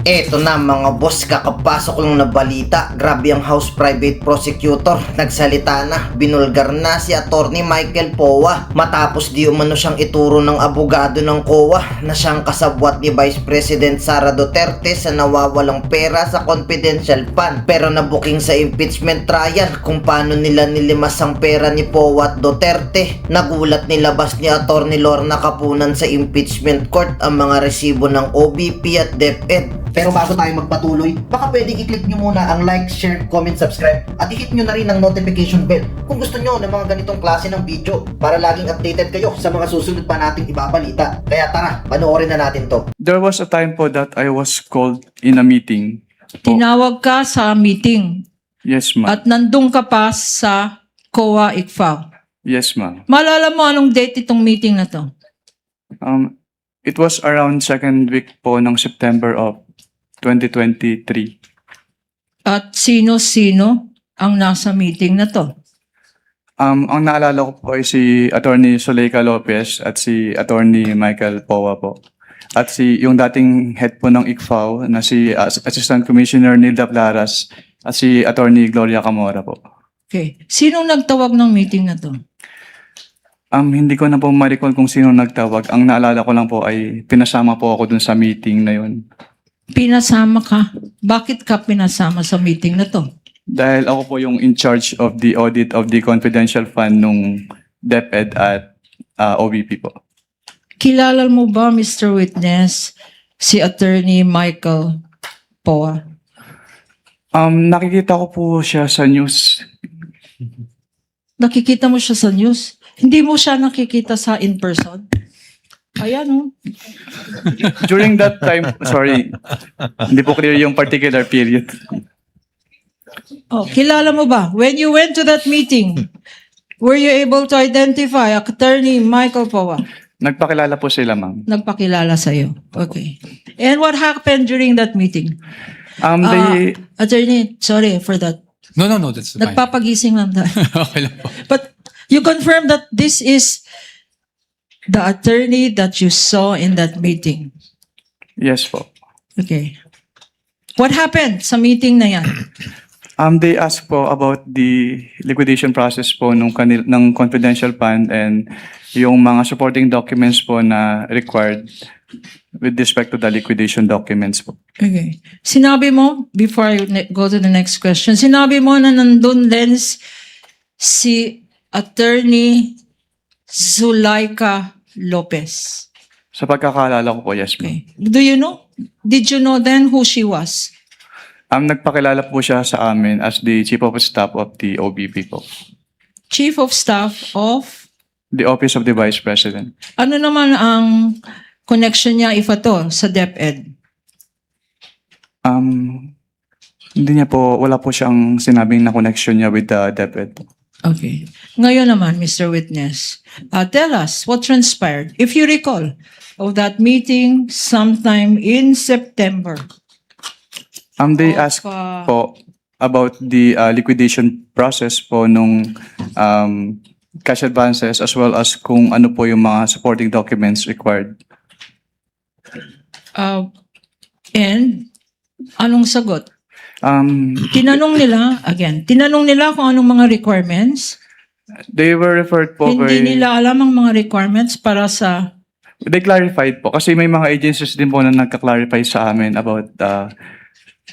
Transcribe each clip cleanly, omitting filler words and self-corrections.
Eto na mga boss, kakapasok lang na balita. Grabe ang House Private Prosecutor. Nagsalita na, binulgar na si Attorney Michael Powa matapos di umano siyang ituro ng abogado ng COA na siyang kasabwat ni Vice President Sara Duterte sa nawawalang pera sa confidential fund. Pero nabuking sa impeachment trial kung paano nila nilimas ang pera ni Powa at Duterte. Nagulat nilabas ni Attorney Lorna Capunan sa impeachment court ang mga resibo ng OBP at DepEd. Pero bago tayo magpatuloy, baka pwedeng i-click nyo muna ang like, share, comment, subscribe at i-hit nyo na rin ang notification bell kung gusto nyo ng mga ganitong klase ng video para laging updated kayo sa mga susunod pa nating ibabalita. Kaya tara, panoorin na natin to. There was a time po that I was called in a meeting. Po. Tinawag ka sa meeting Yes, ma'am. at nandun ka pa sa COA ICFAO. Yes, ma'am. Maalala mo anong date itong meeting na to? It was around second week po ng September of 2023. At sino-sino ang nasa meeting na to? Ang naalala ko po ay si Attorney Zuleika Lopez at si Attorney Michael Powa po. At yung dating head po ng ICFAO na si Assistant Commissioner Nilda Plaras at si Attorney Gloria Camora po. Okay. Sinong nagtawag ng meeting na to? Hindi ko na po ma-recall kung sino nagtawag. Ang naalala ko lang po ay pinasama po ako dun sa meeting na yun. Pinasama ka? Bakit ka pinasama sa meeting na to? Dahil ako po yung in charge of the audit of the confidential fund nung DepEd at OBP po. Kilala mo ba, Mr. Witness, si Attorney Michael Powa? Nakikita ko po siya sa news. Nakikita mo siya sa news? Hindi mo siya nakikita sa in-person? Ayan, oh. During that time, sorry, hindi po clear yung particular period. Oh, kilala mo ba? When you went to that meeting, were you able to identify Attorney Michael Powa? Nagpakilala po sila, ma'am. Nagpakilala sa'yo. Okay. And what happened during that meeting? Attorney, sorry for that. No, that's fine. Nagpapagising lang tayo. Okay lang po. But you confirm that this is the attorney that you saw in that meeting. Yes po. Okay. What happened sa meeting na yan? They asked po about the liquidation process po ng confidential fund and yung mga supporting documents po na required with respect to the liquidation documents po. Okay. Sinabi mo, before I go to the next question, sinabi mo na nandun din si Attorney Zuleika Lopez. Sa pagkakaalala ko po, yes ma'am. Okay. Do you know? Did you know then who she was? Nagpakilala po siya sa amin as the Chief of Staff of the OBP po. Chief of Staff of? The Office of the Vice President. Ano naman ang connection niya, if at all, sa DepEd? Hindi niya po, wala po siyang sinabing na connection niya with the DepEd po. Okay. Ngayon naman, Mr. Witness, tell us what transpired, if you recall, of that meeting sometime in September. They asked po about the liquidation process po nung cash advances as well as kung ano po yung mga supporting documents required. And anong sagot? Tinanong Tinanong nila kung anong mga requirements. They were referred po Hindi nila alam ang mga requirements para sa... They clarified po kasi may mga agencies din po na nagka-clarify sa amin about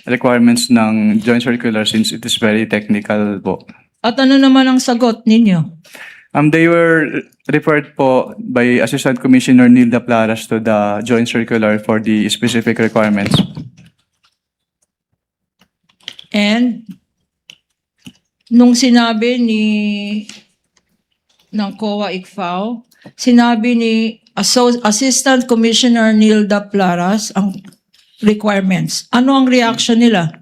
requirements ng joint circular since it is very technical po. At ano naman ang sagot ninyo? They were referred po by Assistant Commissioner Nilda Plaras to the joint circular for the specific requirements. And nung sinabi ng COA ICFAO, sinabi ni Assistant Commissioner Nilda Plaras ang requirements. Ano ang reaction nila?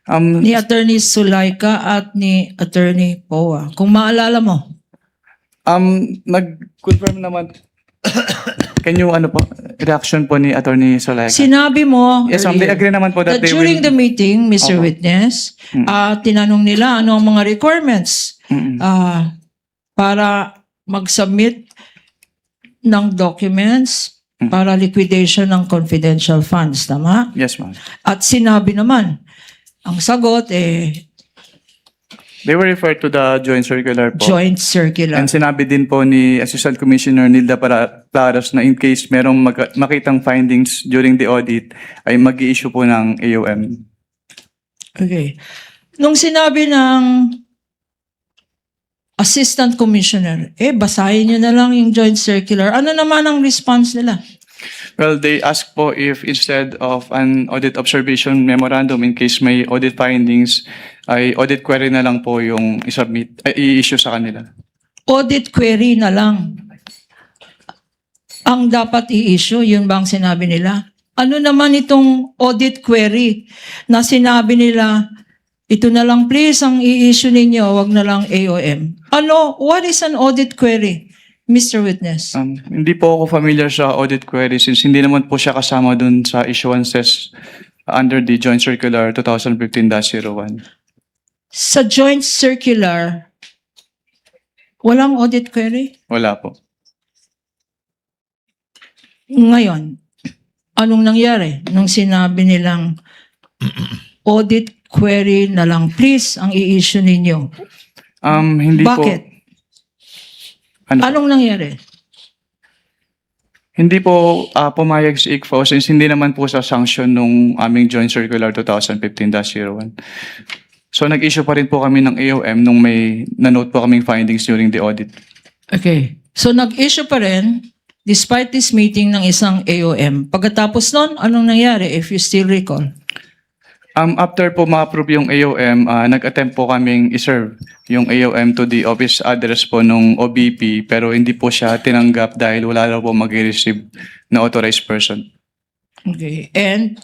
Ni Attorney Zuleika at ni Attorney Powa. Kung maalala mo. Nag-confirm naman. Can you, reaction po ni Attorney Zuleika? Sinabi mo Yes, they agree naman po that they during will... the meeting, Mr. Opo. Witness, tinanong nila ano ang mga requirements para mag-submit ng documents para liquidation ng confidential funds, tama? Yes, ma'am. At sinabi naman, ang sagot They were referred to the joint circular po. joint circular. And sinabi din po ni Assistant Commissioner Nilda Plaras na in case merong makitang findings during the audit, ay mag-i-issue po ng AOM. Okay. Nung sinabi ng Assistant Commissioner, basahin nyo na lang yung joint circular. Ano naman ang response nila? Well, they asked po if instead of an audit observation memorandum in case may audit findings, ay audit query na lang po yung i-issue sa kanila. Audit query na lang ang dapat i-issue, yun ba ang sinabi nila? Ano naman itong audit query na sinabi nila, ito na lang please ang i-issue ninyo, wag na lang AOM. What is an audit query, Mr. Witness? Hindi po ako familiar sa audit query since hindi naman po siya kasama dun sa issuances under the Joint Circular 2015-01. Sa joint circular, walang audit query? Wala po. Ngayon, anong nangyari nung sinabi nilang audit query na lang please ang i-issue ninyo? Hindi Bakit? po. Anong nangyari? Hindi po pumayag si ICFO since hindi naman po sa sanction nung aming Joint Circular 2015-01. So nag-issue pa rin po kami ng AOM nung may na-note po kaming findings during the audit. Okay. So nag-issue pa rin despite this meeting ng isang AOM. Pagkatapos nun, anong nangyari if you still recall? After po ma-approve yung AOM, nag-attempt po kaming iserve yung AOM to the office address po nung OBP pero hindi po siya tinanggap dahil wala raw po mag-receive na authorized person. Okay. And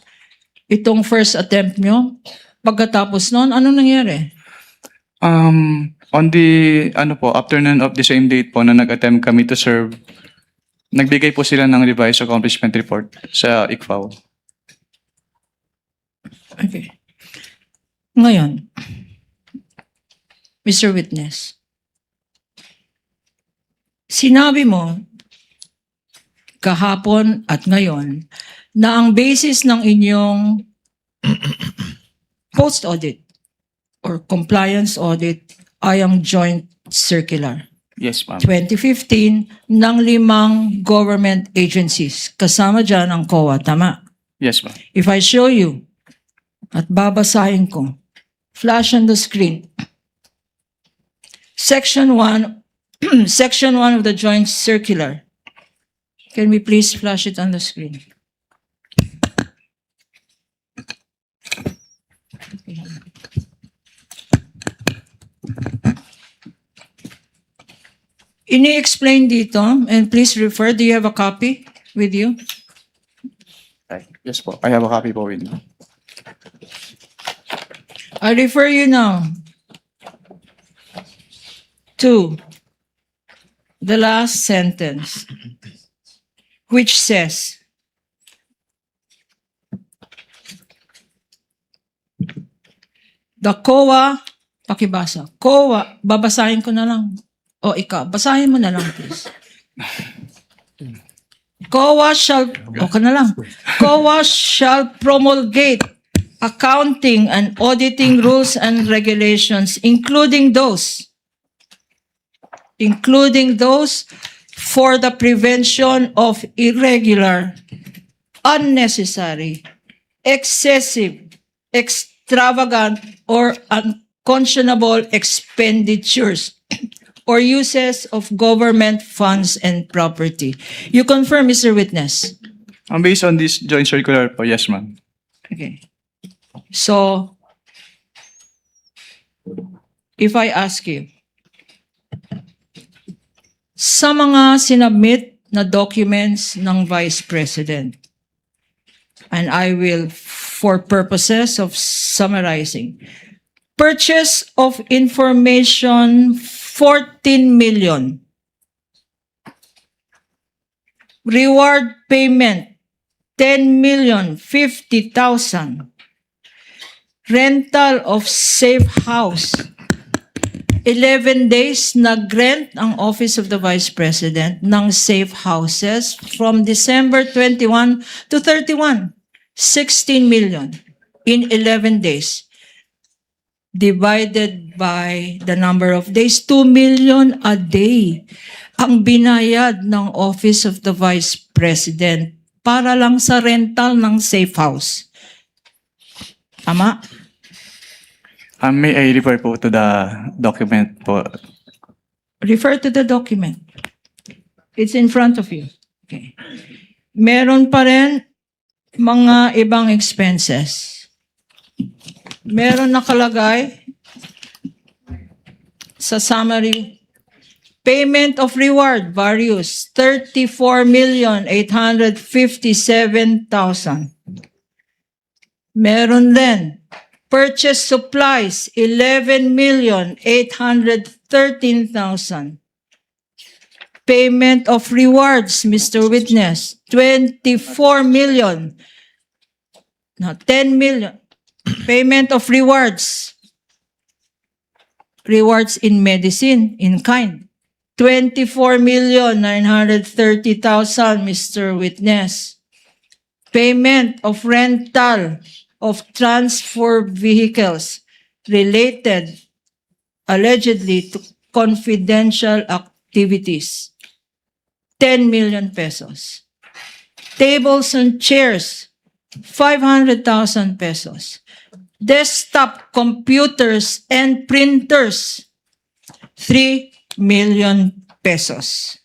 itong first attempt nyo, pagkatapos nun, anong nangyari? On the afternoon of the same date po na nag-attempt kami to serve, nagbigay po sila ng revised accomplishment report sa ICFAO. Okay. Ngayon, Mr. Witness, sinabi mo kahapon at ngayon na ang basis ng inyong post-audit or compliance audit ay ang joint circular. Yes, ma'am. 2015 ng 5 government agencies. Kasama dyan ang COA, tama? Yes, ma'am. If I show you at babasahin ko, flash on the screen. Section 1, Section 1 of the joint circular. Can we please flash it on the screen? Ini-explain dito, and please refer, do you have a copy with you? Yes po. I have a copy po with me. I refer you now to the last sentence, which says, the COA, pakibasa, COA, babasahin ko na lang. O ikaw, basahin mo na lang, please. COA shall, COA shall promulgate accounting and auditing rules and regulations, including those for the prevention of irregular, unnecessary, excessive, extravagant, or unconscionable expenditures or uses of government funds and property. You confirm, Mr. Witness? Based on this joint circular po, yes, ma'am. Okay. So, if I ask you, sa mga sinubmit na documents ng Vice President, and I will, for purposes of summarizing, purchase of information, 14 million. Reward payment, 10,050,000. Rental of safe house, 11 days nag-rent ang Office of the Vice President ng safe houses from December 21 to 31. 16 million in 11 days. Divided by the number of days, 2 million a day ang binayad ng Office of the Vice President para lang sa rental ng safe house. Tama? May I refer po to the document po. Refer to the document. It's in front of you. Okay. Meron pa rin mga ibang expenses. Meron nakalagay sa summary. Payment of reward, various, 34,857,000. Meron din. Purchase supplies, 11,813,000. Payment of rewards, Mr. Witness, 24 million. No, 10 million. Payment of rewards. Rewards in medicine, in kind. 24,930,000, Mr. Witness. Payment of rental of transfer vehicles related allegedly to confidential activities. 10 million pesos. Tables and chairs, 500,000 pesos. Desktop computers and printers, 3 million pesos.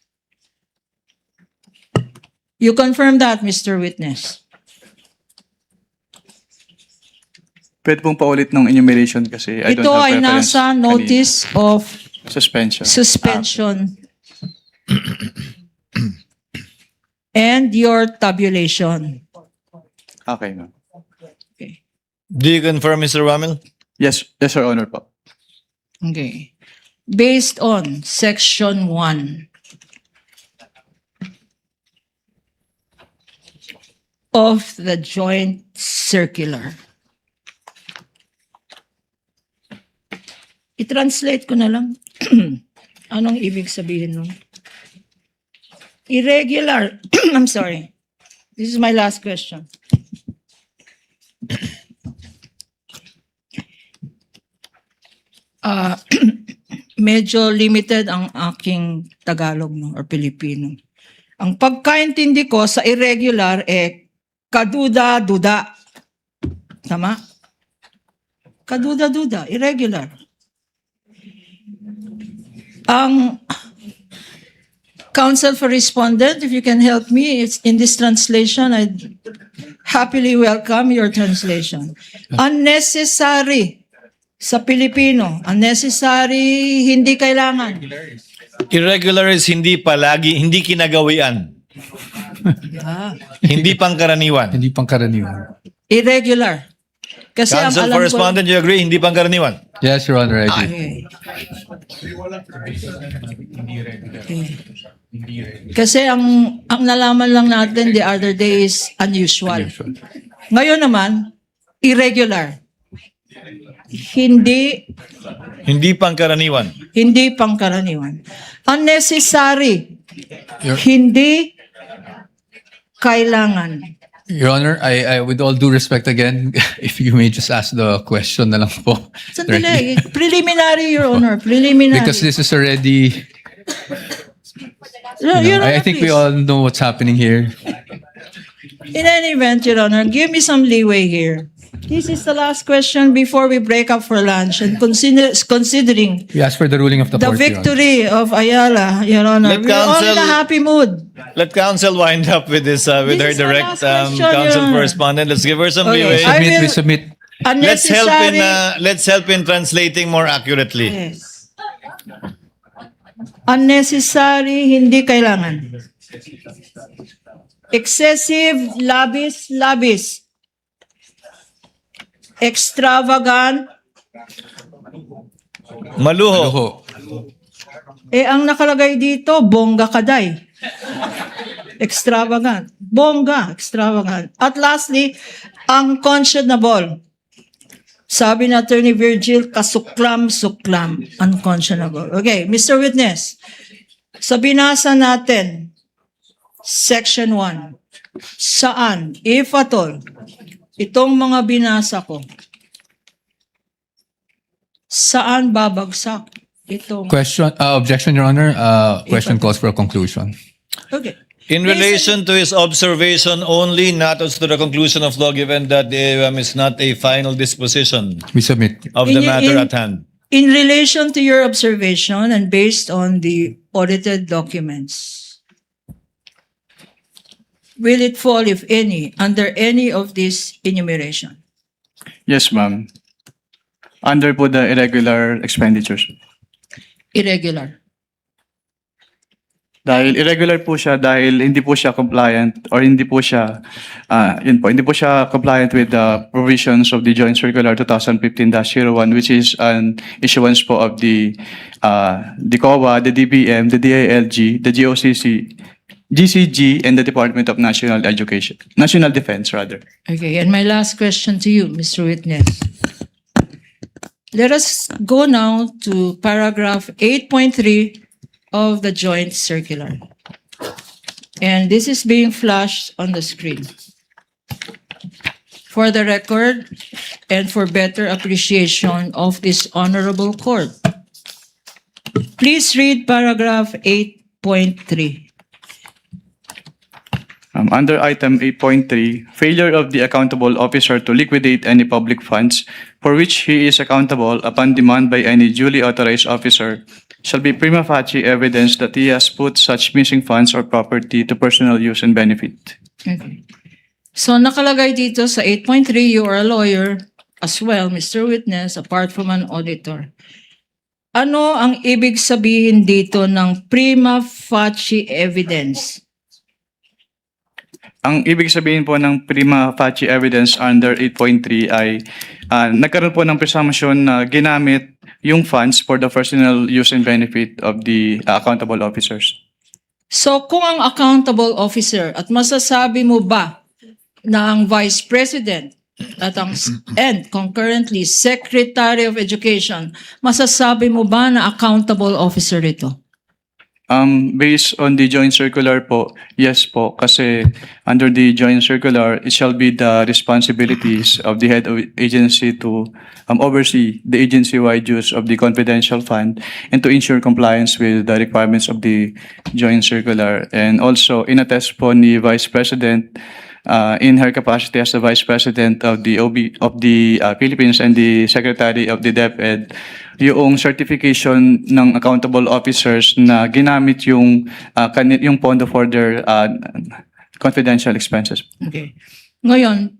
You confirm that, Mr. Witness? Pwede pong paulit ng enumeration kasi I don't Ito have ay reference nasa notice of suspension. suspension and your tabulation. Okay, ma'am. Okay. Do you confirm, Mr. Ramil? Yes, Your Honor po. Okay. Based on Section 1 of the Joint Circular. I-translate ko na lang. Anong ibig sabihin nun? Irregular. I'm sorry. This is my last question. Medyo limited ang aking Tagalog no, or Pilipino. Ang pagkaintindi ko sa irregular kaduda-duda. Tama? Kaduda-duda, irregular. Ang counsel for respondent, if you can help me, it's in this translation, I'd happily welcome your translation. Unnecessary sa Pilipino. Unnecessary, hindi kailangan. Irregular is hindi palagi, hindi kinagawian. Yeah. Hindi pangkaraniwan. Hindi pangkaraniwan. Irregular. Kasi ang Counsel alam for ko... respondent, you agree? Hindi pangkaraniwan. Yes, Your Honor, I do. Okay. Kasi ang nalaman lang natin the other day is unusual. Ngayon naman, irregular. Hindi pangkaraniwan. Hindi pangkaraniwan. Unnecessary. Your- Hindi kailangan. Your Honor, I with all due respect again, if you may just ask the question na lang po. Sandali. Preliminary, Your Honor. Preliminary. Because this is already, Your Honor, I think we please. all know what's happening here. In any event, Your Honor, give me some leeway here. This is the last question before we break up for lunch. And considering We ask for the ruling of the the court, Your Honor. victory of Ayala, Your Honor, Let we're all in a counsel- happy mood. Let counsel wind up with this, with her This is my direct last question, counsel Your Honor. correspondent. Let's give her some Okay. leeway. I We will- submit. Unnecessary. Let's help in translating more accurately. Yes. Unnecessary, hindi kailangan. Excessive, labis. Extravagant. Maluho. Luho. Ang nakalagay dito, bongga kaday. Extravagant. Bongga, extravagant. At lastly, unconscionable. Sabi ni Attorney Virgil, kasuklam-suklam, unconscionable. Okay, Mr. Witness, sa binasa natin, Section 1, saan, if at all, itong mga binasa ko, saan babagsak itong... Objection, Your Honor. Question calls for a conclusion. Okay. In relation to his observation only, not as to the conclusion of law, given that the AOM is not a final disposition We submit. of the matter at hand. In relation to your observation and based on the audited documents, will it fall, if any, under any of this enumeration? Yes, ma'am. Under po the irregular expenditures. Irregular. Dahil irregular po siya dahil hindi po siya compliant or hindi po siya hindi po siya compliant with the provisions of the Joint Circular 2015-01, which is an issuance po of the COA, the DBM, the DILG, the GOCC, GCG, and the Department of National Defense rather. Okay, and my last question to you, Mr. Witness. Let us go now to paragraph 8.3 of the Joint Circular. And this is being flashed on the screen. For the record and for better appreciation of this honorable court, please read paragraph 8.3. Under item 8.3, failure of the accountable officer to liquidate any public funds for which he is accountable upon demand by any duly authorized officer shall be prima facie evidence that he has put such missing funds or property to personal use and benefit. Okay. So nakalagay dito sa 8.3, you are a lawyer as well, Mr. Witness, apart from an auditor. Ano ang ibig sabihin dito ng prima facie evidence? Ang ibig sabihin po ng prima facie evidence under 8.3 ay nagkaroon po ng presumption na ginamit yung funds for the personal use and benefit of the accountable officers. So kung ang accountable officer at masasabi mo ba na ang Vice President at ang and concurrently Secretary of Education, masasabi mo ba na accountable officer ito? Based on the joint circular po, yes po, kasi under the joint circular, it shall be the responsibilities of the head of agency to oversee the agency-wide use of the confidential fund and to ensure compliance with the requirements of the joint circular. And also, inattest po ni Vice President in her capacity as the Vice President of the Philippines and the Secretary of the DepEd, yung certification ng accountable officers na ginamit yung pondo for their confidential expenses. Okay. Ngayon,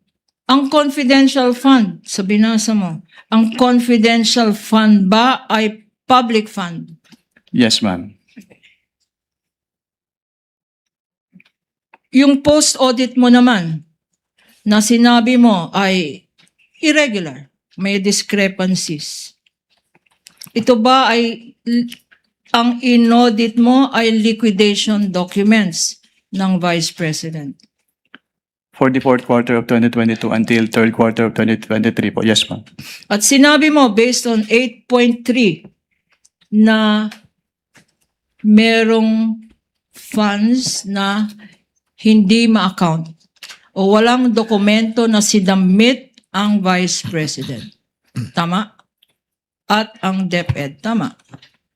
ang confidential fund, sa binasa mo, ang confidential fund ba ay public fund? Yes, ma'am. Yung post-audit mo naman, na sinabi mo ay irregular, may discrepancies. Ito ba ay, ang in-audit mo ay liquidation documents ng Vice President? For the fourth quarter of 2022 until third quarter of 2023 po. Yes, ma'am. At sinabi mo, based on 8.3, na merong funds na hindi ma-account o walang dokumento na sinamit ang Vice President. Tama? At ang DepEd. Tama?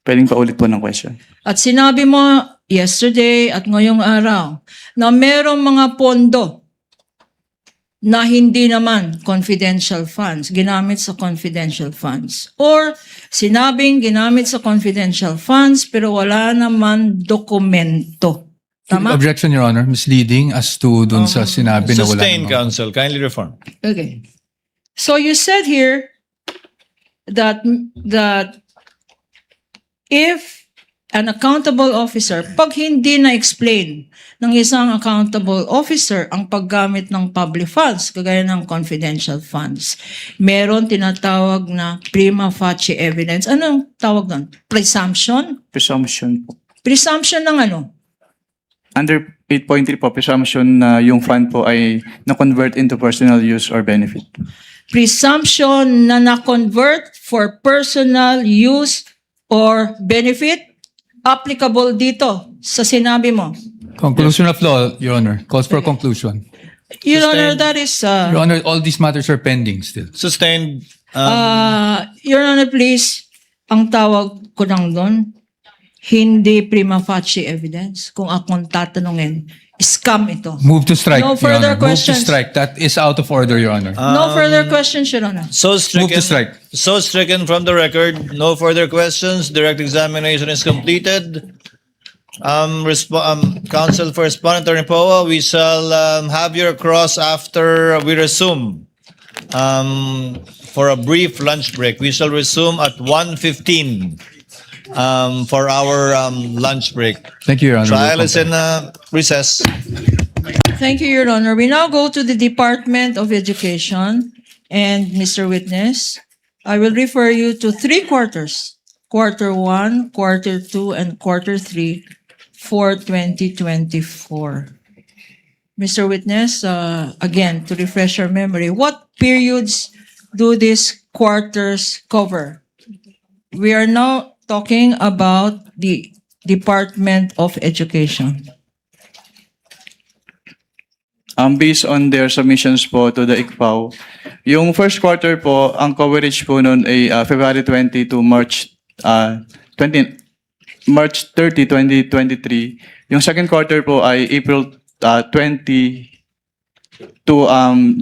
Pwedeng paulit po ng question. At sinabi mo yesterday at ngayong araw na merong mga pondo na hindi naman confidential funds, ginamit sa confidential funds. Or sinabing ginamit sa confidential funds pero wala naman dokumento. Tama? Objection, Your Honor. Misleading as to dun sa sinabi na wala Sustained, namang- counsel. Kindly reform. Okay. So you said here that if an accountable officer, pag hindi na-explain ng isang accountable officer ang paggamit ng public funds, kagaya ng confidential funds, meron tinatawag na prima facie evidence. Anong tawag doon? Presumption? Presumption po. Presumption ng ano? Under 8.3 po, presumption na yung fund po ay na-convert into personal use or benefit. presumption na na-convert for personal use or benefit, applicable dito sa sinabi mo. Conclusion of law, Your Honor. Calls for conclusion. Your Honor, that is... Your Honor, all these matters are pending still. Sustained. Your Honor, please, ang tawag ko lang doon, hindi prima facie evidence. Kung akong tatanungin, scam ito. Move to strike, No Your further Honor. Move to questions. strike. That is out of order, Your Honor. No further questions, Your Honor. So stricken. Move to strike. So stricken from the record. No further questions. Direct examination is completed. Counsel for Respondent Attorney Poa, we shall have your cross after we resume. For a brief lunch break. We shall resume at 1:15 for our lunch break. Thank you, Your Honor. Trial is in recess. Thank you, Your Honor. We now go to the Department of Education. And Mr. Witness, I will refer you to 3 quarters. Quarter 1, Quarter 2, and Quarter 3 for 2024. Mr. Witness, again, to refresh your memory, what periods do these quarters cover? We are now talking about the Department of Education. Based on their submissions po to the ICFAO, yung first quarter po, ang coverage po noon ay February 20 to March 30, 2023. Yung second quarter po ay April 20 to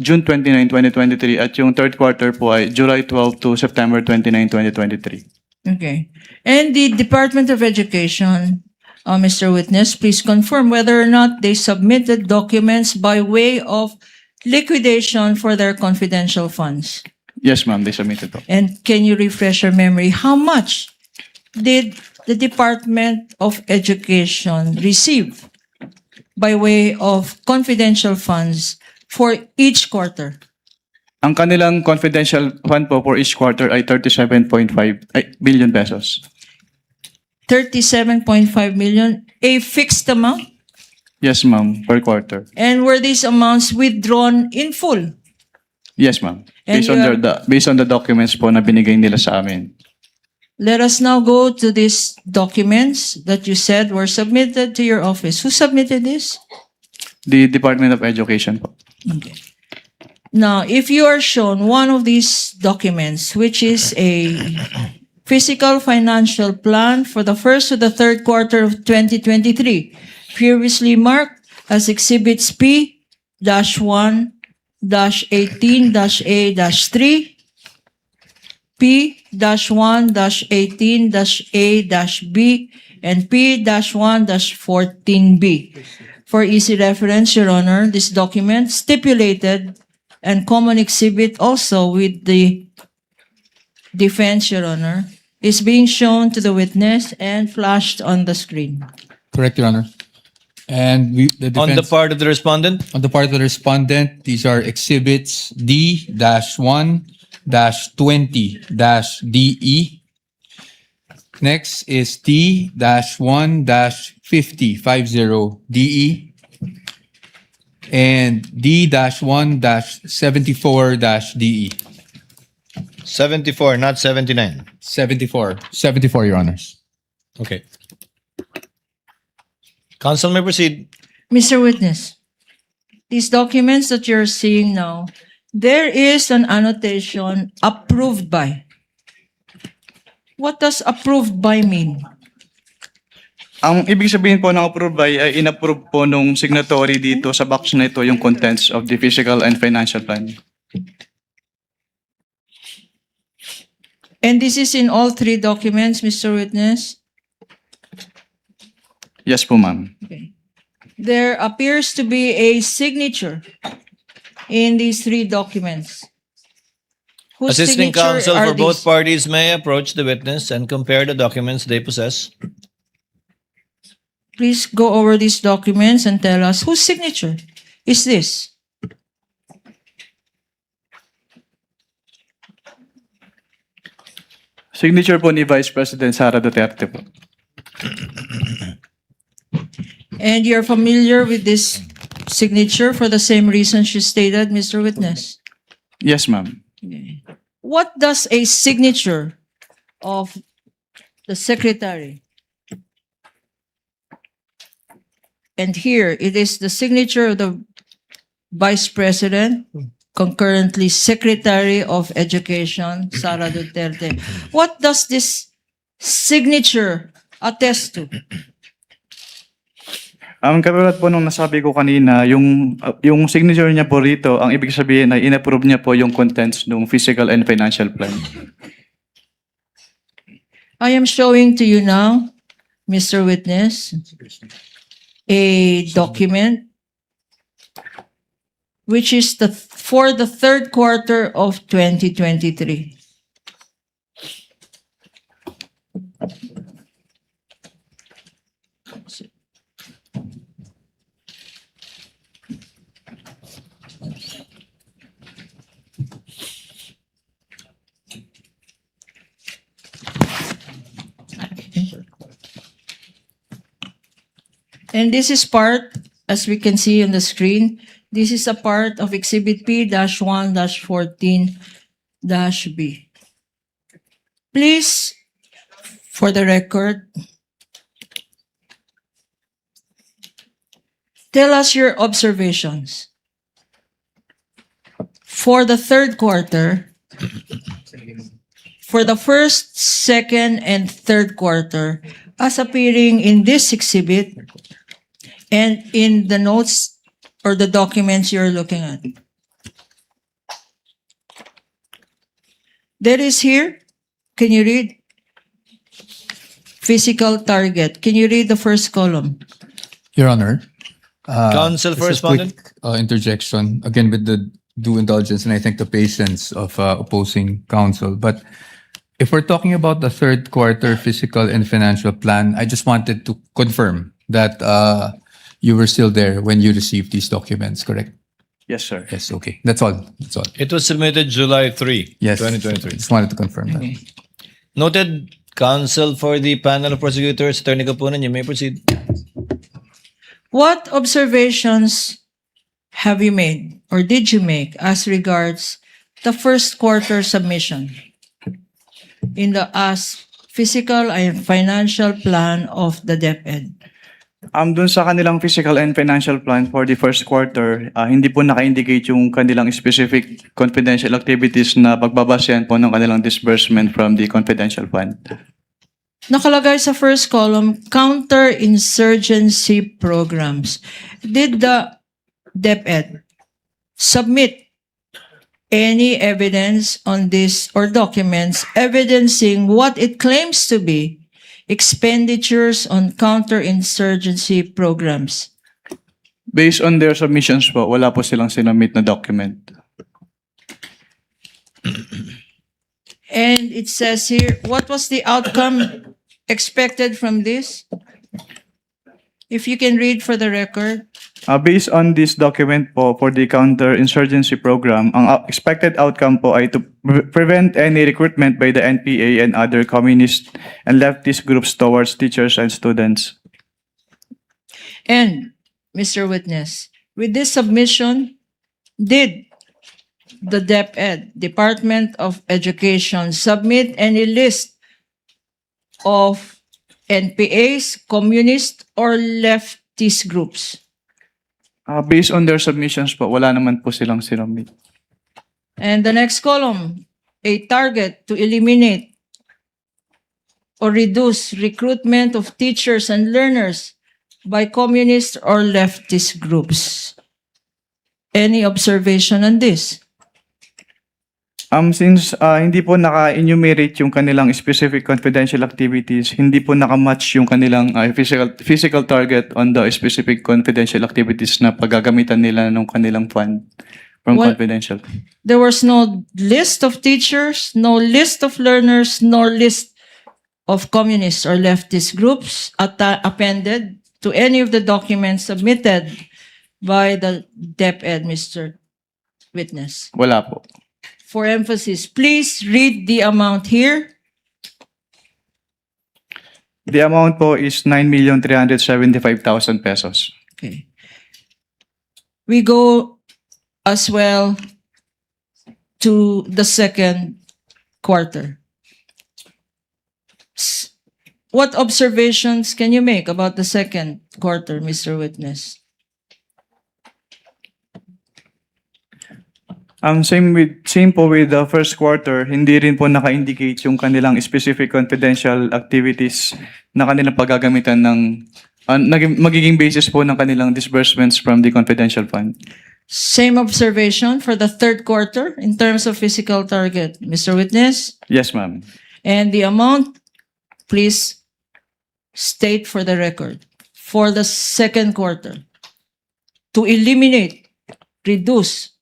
June 29, 2023. At yung third quarter po ay July 12 to September 29, 2023. Okay. And the Department of Education, Mr. Witness, please confirm whether or not they submitted documents by way of liquidation for their confidential funds. Yes, ma'am, they submitted po. And can you refresh your memory? How much did the Department of Education receive by way of confidential funds for each quarter? Ang kanilang confidential fund po for each quarter ay 37.5 billion pesos. 37.5 million, a fixed amount? Yes, ma'am, per quarter. And were these amounts withdrawn in full? Yes, ma'am. And Based on the documents po na binigay nila sa amin. Let us now go to these documents that you said were submitted to your office. Who submitted this? The Department of Education po. Okay. Now, if you are shown one of these documents, which is a fiscal financial plan for the first to the third quarter of 2023, previously marked as Exhibits P-1-18-A-3, P-1-18-A-B, and P-1-14B. For easy reference, Your Honor, this document stipulated and common exhibit also with the defense, Your Honor, is being shown to the witness and flashed on the screen. Correct, Your Honor. And the defense, On the part of the respondent, on the part of the respondent, these are exhibits D-1-20-DE. Next is D-1-50-DE. And D-1-74-DE. 74, not 79. 74, Your Honors. Okay. Counsel may proceed. Mr. Witness, these documents that you're seeing now, there is an annotation approved by. What does approved by mean? Ang ibig sabihin po ng approve by ay inapprove po nung signatory dito sa box na ito yung contents of the fiscal and financial plan. And this is in all 3 documents, Mr. Witness? Yes po, ma'am. Okay. There appears to be a signature in these 3 documents. Whose Assisting signature counsel are for both these? parties may approach the witness and compare the documents they possess. Please go over these documents and tell us whose signature is this? Signature po ni Vice President Sara Duterte po. And you're familiar with this signature for the same reason she stated, Mr. Witness? Yes, ma'am. What does a signature of the secretary? And here it is the signature of the Vice President, concurrently Secretary of Education, Sara Duterte. What does this signature attest to? Katulad po nung nasabi ko kanina, yung signature niya po rito, ang ibig sabihin ay inapprove niya po yung contents ng physical and financial plan. I am showing to you now, Mr. Witness, a document which is for the third quarter of 2023. And this is part, as we can see on the screen, this is a part of Exhibit P-1-14-B. Please, for the record, tell us your observations. For the third quarter, for the first, second, and third quarter, as appearing in this exhibit and in the notes or the documents you're looking at. There is here, can you read? Physical target. Can you read the first column? Your Honor. Counsel for just a quick, respondent. interjection, again with the due indulgence and I think the patience of opposing counsel. But if we're talking about the third quarter fiscal and financial plan, I just wanted to confirm that you were still there when you received these documents, correct? Yes, sir. Yes, okay. That's all. That's all. It was submitted July 3, Yes. 2023. Just wanted to confirm that. Noted, counsel for the panel of prosecutors, Attorney Kapunan, you may proceed. What observations have you made or did you make as regards the first quarter submission in the physical and financial plan of the DepEd? Dun sa kanilang physical and financial plan for the first quarter, hindi po naka-indicate yung kanilang specific confidential activities na pagbabasehan po ng kanilang disbursement from the confidential fund. Nakalagay sa first column, counter-insurgency programs. Did the DepEd submit any evidence on this or documents evidencing what it claims to be expenditures on counter-insurgency programs? Based on their submissions po, wala po silang sinumit na document. And it says here, what was the outcome expected from this? If you can read for the record. Based on this document po for the counter-insurgency program, ang expected outcome po ay to prevent any recruitment by the NPA and other communist and leftist groups towards teachers and students. And, Mr. Witness, with this submission, did the DepEd, Department of Education, submit any list of NPAs, communist, or leftist groups? Based on their submissions po, wala naman po silang sinumit. And the next column, a target to eliminate or reduce recruitment of teachers and learners by communist or leftist groups. Any observation on this? Since hindi po naka-enumerate yung kanilang specific confidential activities, hindi po naka-match yung kanilang physical target on the specific confidential activities na paggagamitan nila ng kanilang fund from Well, confidential. There was no list of teachers, no list of learners, nor list of communist or leftist groups appended to any of the documents submitted by the DepEd, Mr. Witness. Wala po. For emphasis, please read the amount here. The amount po is 9,375,000 pesos. Okay. We go as well to the second quarter. What observations can you make about the second quarter, Mr. Witness? Same po with the first quarter, hindi rin po naka-indicate yung kanilang specific confidential activities na kanilang paggagamitan ng magiging basis po ng kanilang disbursements from the confidential fund. Same observation for the third quarter in terms of physical target, Mr. Witness? Yes, ma'am. And the amount, please state for the record, for the second quarter, to eliminate, reduce,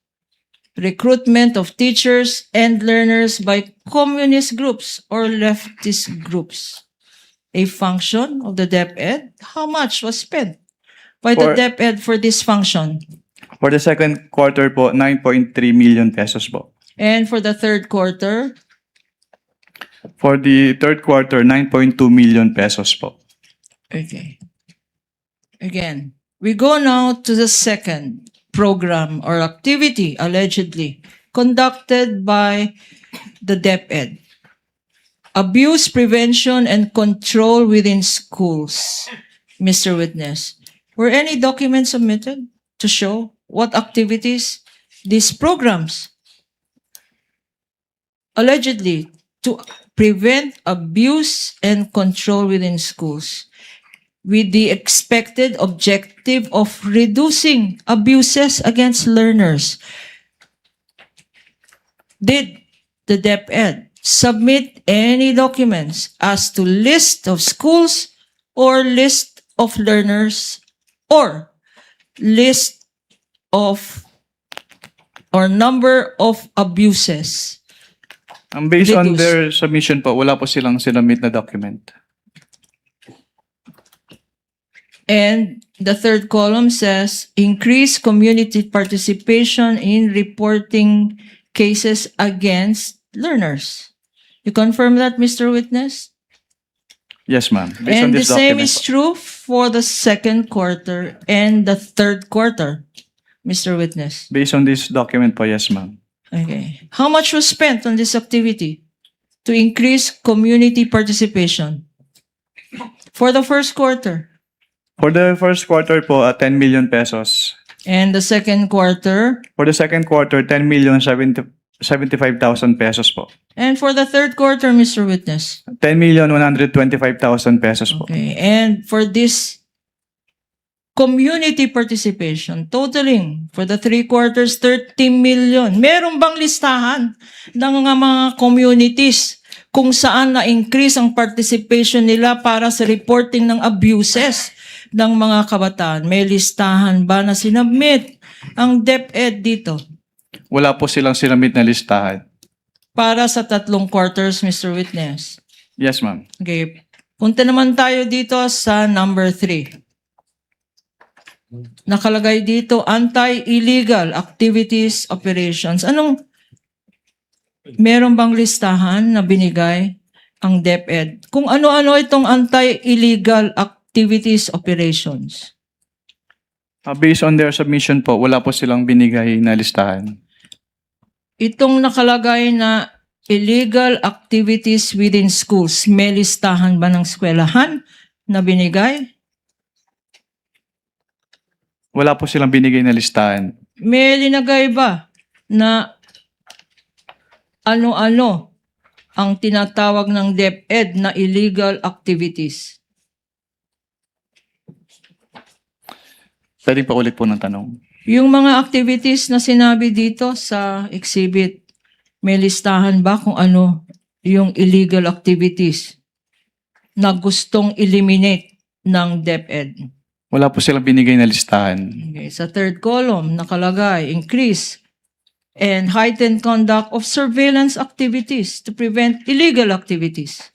recruitment of teachers and learners by communist groups or leftist groups. A function of the DepEd? How much was spent by the For- DepEd for this function? For the second quarter po, 9.3 million pesos po. And for the third quarter, For the third quarter, 9.2 million pesos po. okay. Again, we go now to the second program or activity allegedly conducted by the DepEd. Abuse prevention and control within schools. Mr. Witness, were any documents submitted to show what activities these programs allegedly to prevent abuse and control within schools with the expected objective of reducing abuses against learners? Did the DepEd submit any documents as to list of schools or list of learners or list of or number of abuses? Based on Reduce. their submission po, wala po silang sinubmit na document. And the third column says, increase community participation in reporting cases against learners. You confirm that, Mr. Witness? Yes, ma'am. Based on And the this same document is po. true for the second quarter and the third quarter, Mr. Witness. Based on this document po, yes, ma'am. Okay. How much was spent on this activity to increase community participation? For the first quarter For the first quarter po, 10 million pesos. and the second quarter, For the second quarter, 10,075,000 pesos po. and for the third quarter, Mr. Witness. 10,125,000 pesos po. Okay. And for this community participation, totaling for the three quarters, 30 million. Meron bang listahan ng mga communities kung saan na-increase ang participation nila para sa reporting ng abuses ng mga kabataan? May listahan ba na sinubmit ang DepEd dito Wala po silang sinubmit na listahan. para sa tatlong quarters, Mr. Witness? Yes, ma'am. Okay. Punta naman tayo dito sa number 3. Nakalagay dito, anti-illegal activities operations. Meron bang listahan na binigay ang DepEd? Kung ano-ano itong anti-illegal activities operations? Based on their submission po, wala po silang binigay na listahan. Itong nakalagay na illegal activities within schools, may listahan ba ng eskwelahan na binigay? Wala po silang binigay na listahan. May linagay ba na ano-ano ang tinatawag ng DepEd na illegal activities? Pwede pa ulit po ng tanong. Yung mga activities na sinabi dito sa exhibit, may listahan ba kung ano yung illegal activities na gustong eliminate ng DepEd? Wala po silang binigay na listahan. Okay, sa third column, nakalagay, increase and heightened conduct of surveillance activities to prevent illegal activities.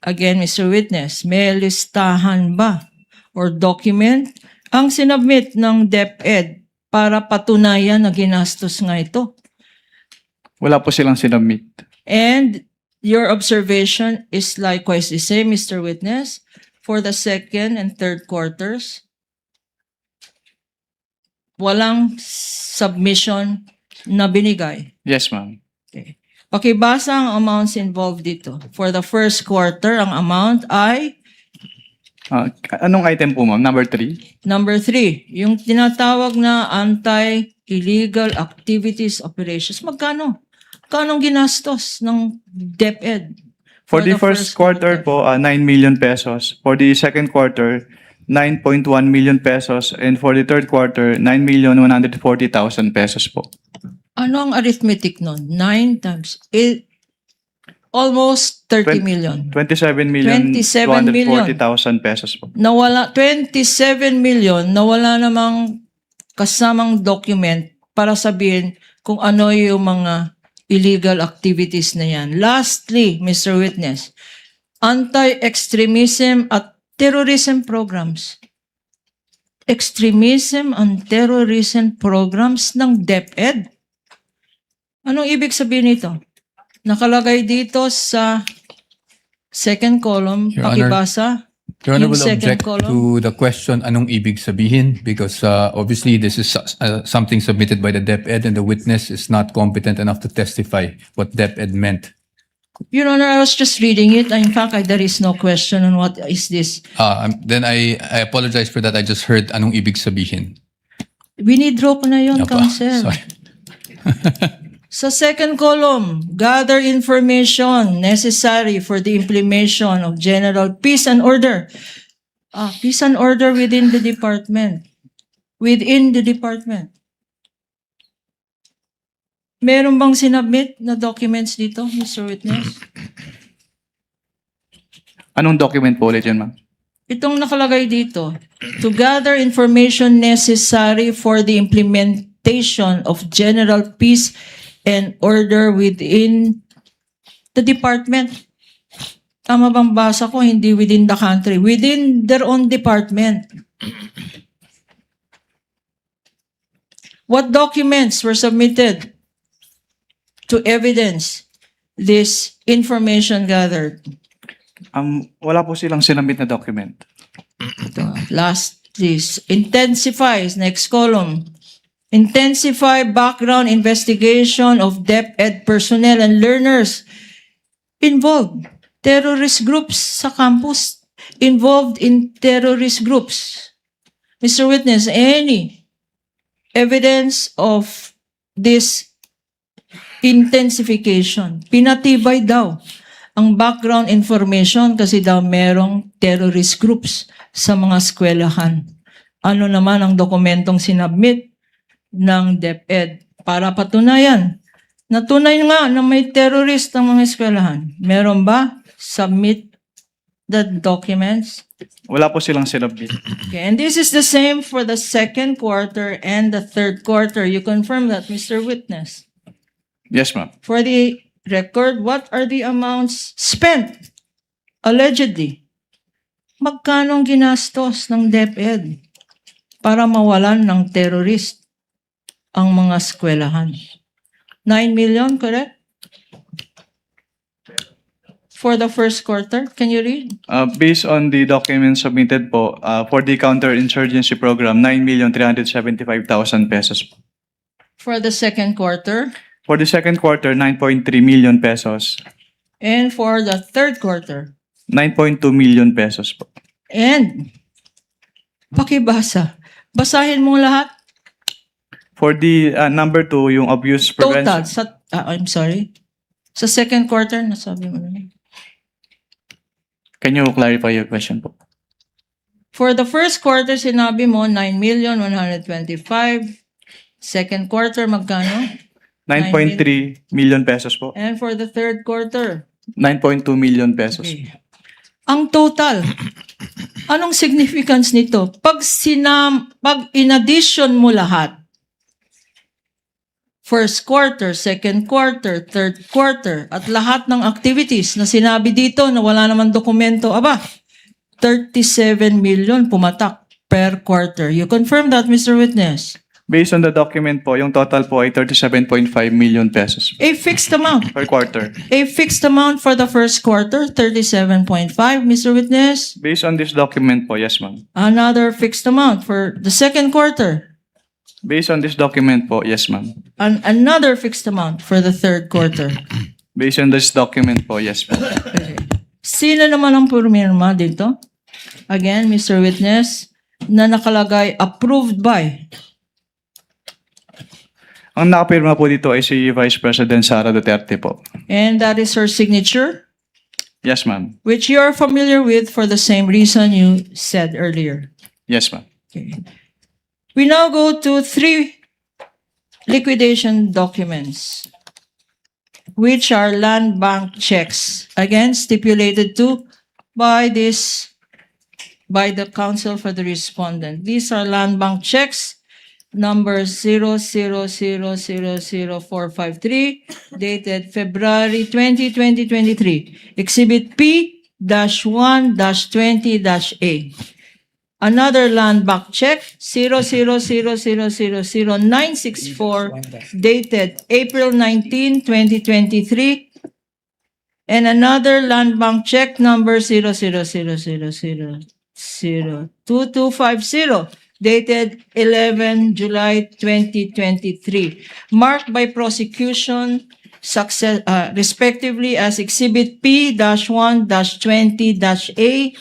Again, Mr. Witness, may listahan ba or document ang sinubmit ng DepEd para patunayan na ginastos nga ito? Wala po silang sinubmit. And your observation is likewise the same, Mr. Witness, for the second and third quarters. Walang submission na binigay. Yes, ma'am. Pakibasa ang amounts involved dito. For the first quarter, ang amount ay Anong item po, ma'am? Number 3? number 3, yung tinatawag na anti-illegal activities operations. Magkano? Magkano ginastos ng DepEd? For the first quarter po, 9 million pesos. For the second quarter, 9.1 million pesos. And for the third quarter, 9,140,000 pesos po. Ano ang arithmetic nun? 9 times 8, almost 30 million. 27 million 27 million. 240,000 pesos po. Nawala, 27 million, nawala namang kasamang document para sabihin kung ano yung mga illegal activities na yan. Lastly, Mr. Witness, anti-extremism at terrorism programs. Extremism and terrorism programs ng DepEd. Anong ibig sabihin nito? Nakalagay dito sa second column, Your Honor, pakibasa. Your Honor Yung will second object column. to the question, anong ibig sabihin? Because obviously this is something submitted by the DepEd and the witness is not competent enough to testify what DepEd meant. Your Honor, I was just reading it. In fact, there is no question on what is this. Then I apologize for that. I just heard anong ibig sabihin. Winidraw ko na yun, Apa, Counsel. sorry. Sa second column, gather information necessary for the implementation of general peace and order. Peace and order within the department. Within the department. Meron bang sinubmit na documents dito, Mr. Witness? Anong document po ulit yun, ma'am? Itong nakalagay dito, to gather information necessary for the implementation of general peace and order within the department. Tama bang basa ko? Hindi within the country. Within their own department. What documents were submitted to evidence this information gathered? Wala po silang sinabit na document. Last is intensifies, next column. Intensify background investigation of DepEd personnel and learners involved. Terrorist groups sa campus involved in terrorist groups. Mr. Witness, any evidence of this intensification? Pinatibay daw ang background information kasi daw merong terrorist groups sa mga eskwelahan. Ano naman ang dokumentong sinabmit ng DepEd para patunayan? Natunay nga na may terrorist ang mga eskwelahan. Meron ba? Submit the documents. Wala po silang sinabit. Okay, and this is the same for the second quarter and the third quarter. You confirm that, Mr. Witness? Yes, ma'am. For the record, what are the amounts spent allegedly? Magkano ang ginastos ng DepEd para mawalan ng terrorist ang mga eskwelahan? 9 million, correct? For the first quarter, can you read? Based on the documents submitted po, for the counterinsurgency program, 9,375,000 pesos po. For the second quarter? For the second quarter, 9.3 million pesos. And for the third quarter? 9.2 million pesos po. And, pakibasa. Basahin mo lahat. For the number 2, yung abuse Total. prevention. I'm sorry. Sa second quarter, nasabi mo na. Can you clarify your question po? For the first quarter, sinabi mo 9,125,000. Second quarter, magkano? 9.3 million pesos po. And for the third quarter? 9.2 million pesos. Okay. Ang total, anong significance nito? Pag in-addition mo lahat, first quarter, second quarter, third quarter, at lahat ng activities na sinabi dito na wala naman dokumento, 37 million pumatak per quarter. You confirm that, Mr. Witness? Based on the document po, yung total po ay 37.5 million pesos A fixed amount. per quarter. A fixed amount for the first quarter, 37.5, Mr. Witness. Based on this document po, yes ma'am. Another fixed amount for the second quarter. Based on this document po, yes ma'am. Another fixed amount for the third quarter. Based on this document po, yes po. Sino naman ang pumirma dito? Again, Mr. Witness, na nakalagay approved by. Ang nakapirma po dito ay si Vice President Sara Duterte po. And that is her signature, Yes, ma'am. which you are familiar with for the same reason you said earlier. Yes, ma'am. Okay. We now go to 3 liquidation documents, which are land bank checks, again stipulated to by the counsel for the respondent. These are land bank checks number 0000453 dated February 20, 2023. Exhibit P-1-20-A. Another land bank check 000000964 dated April 19, 2023. And another land bank check number 000002250 dated 11 July 2023, marked by prosecution success, respectively as Exhibit P-1-20-A,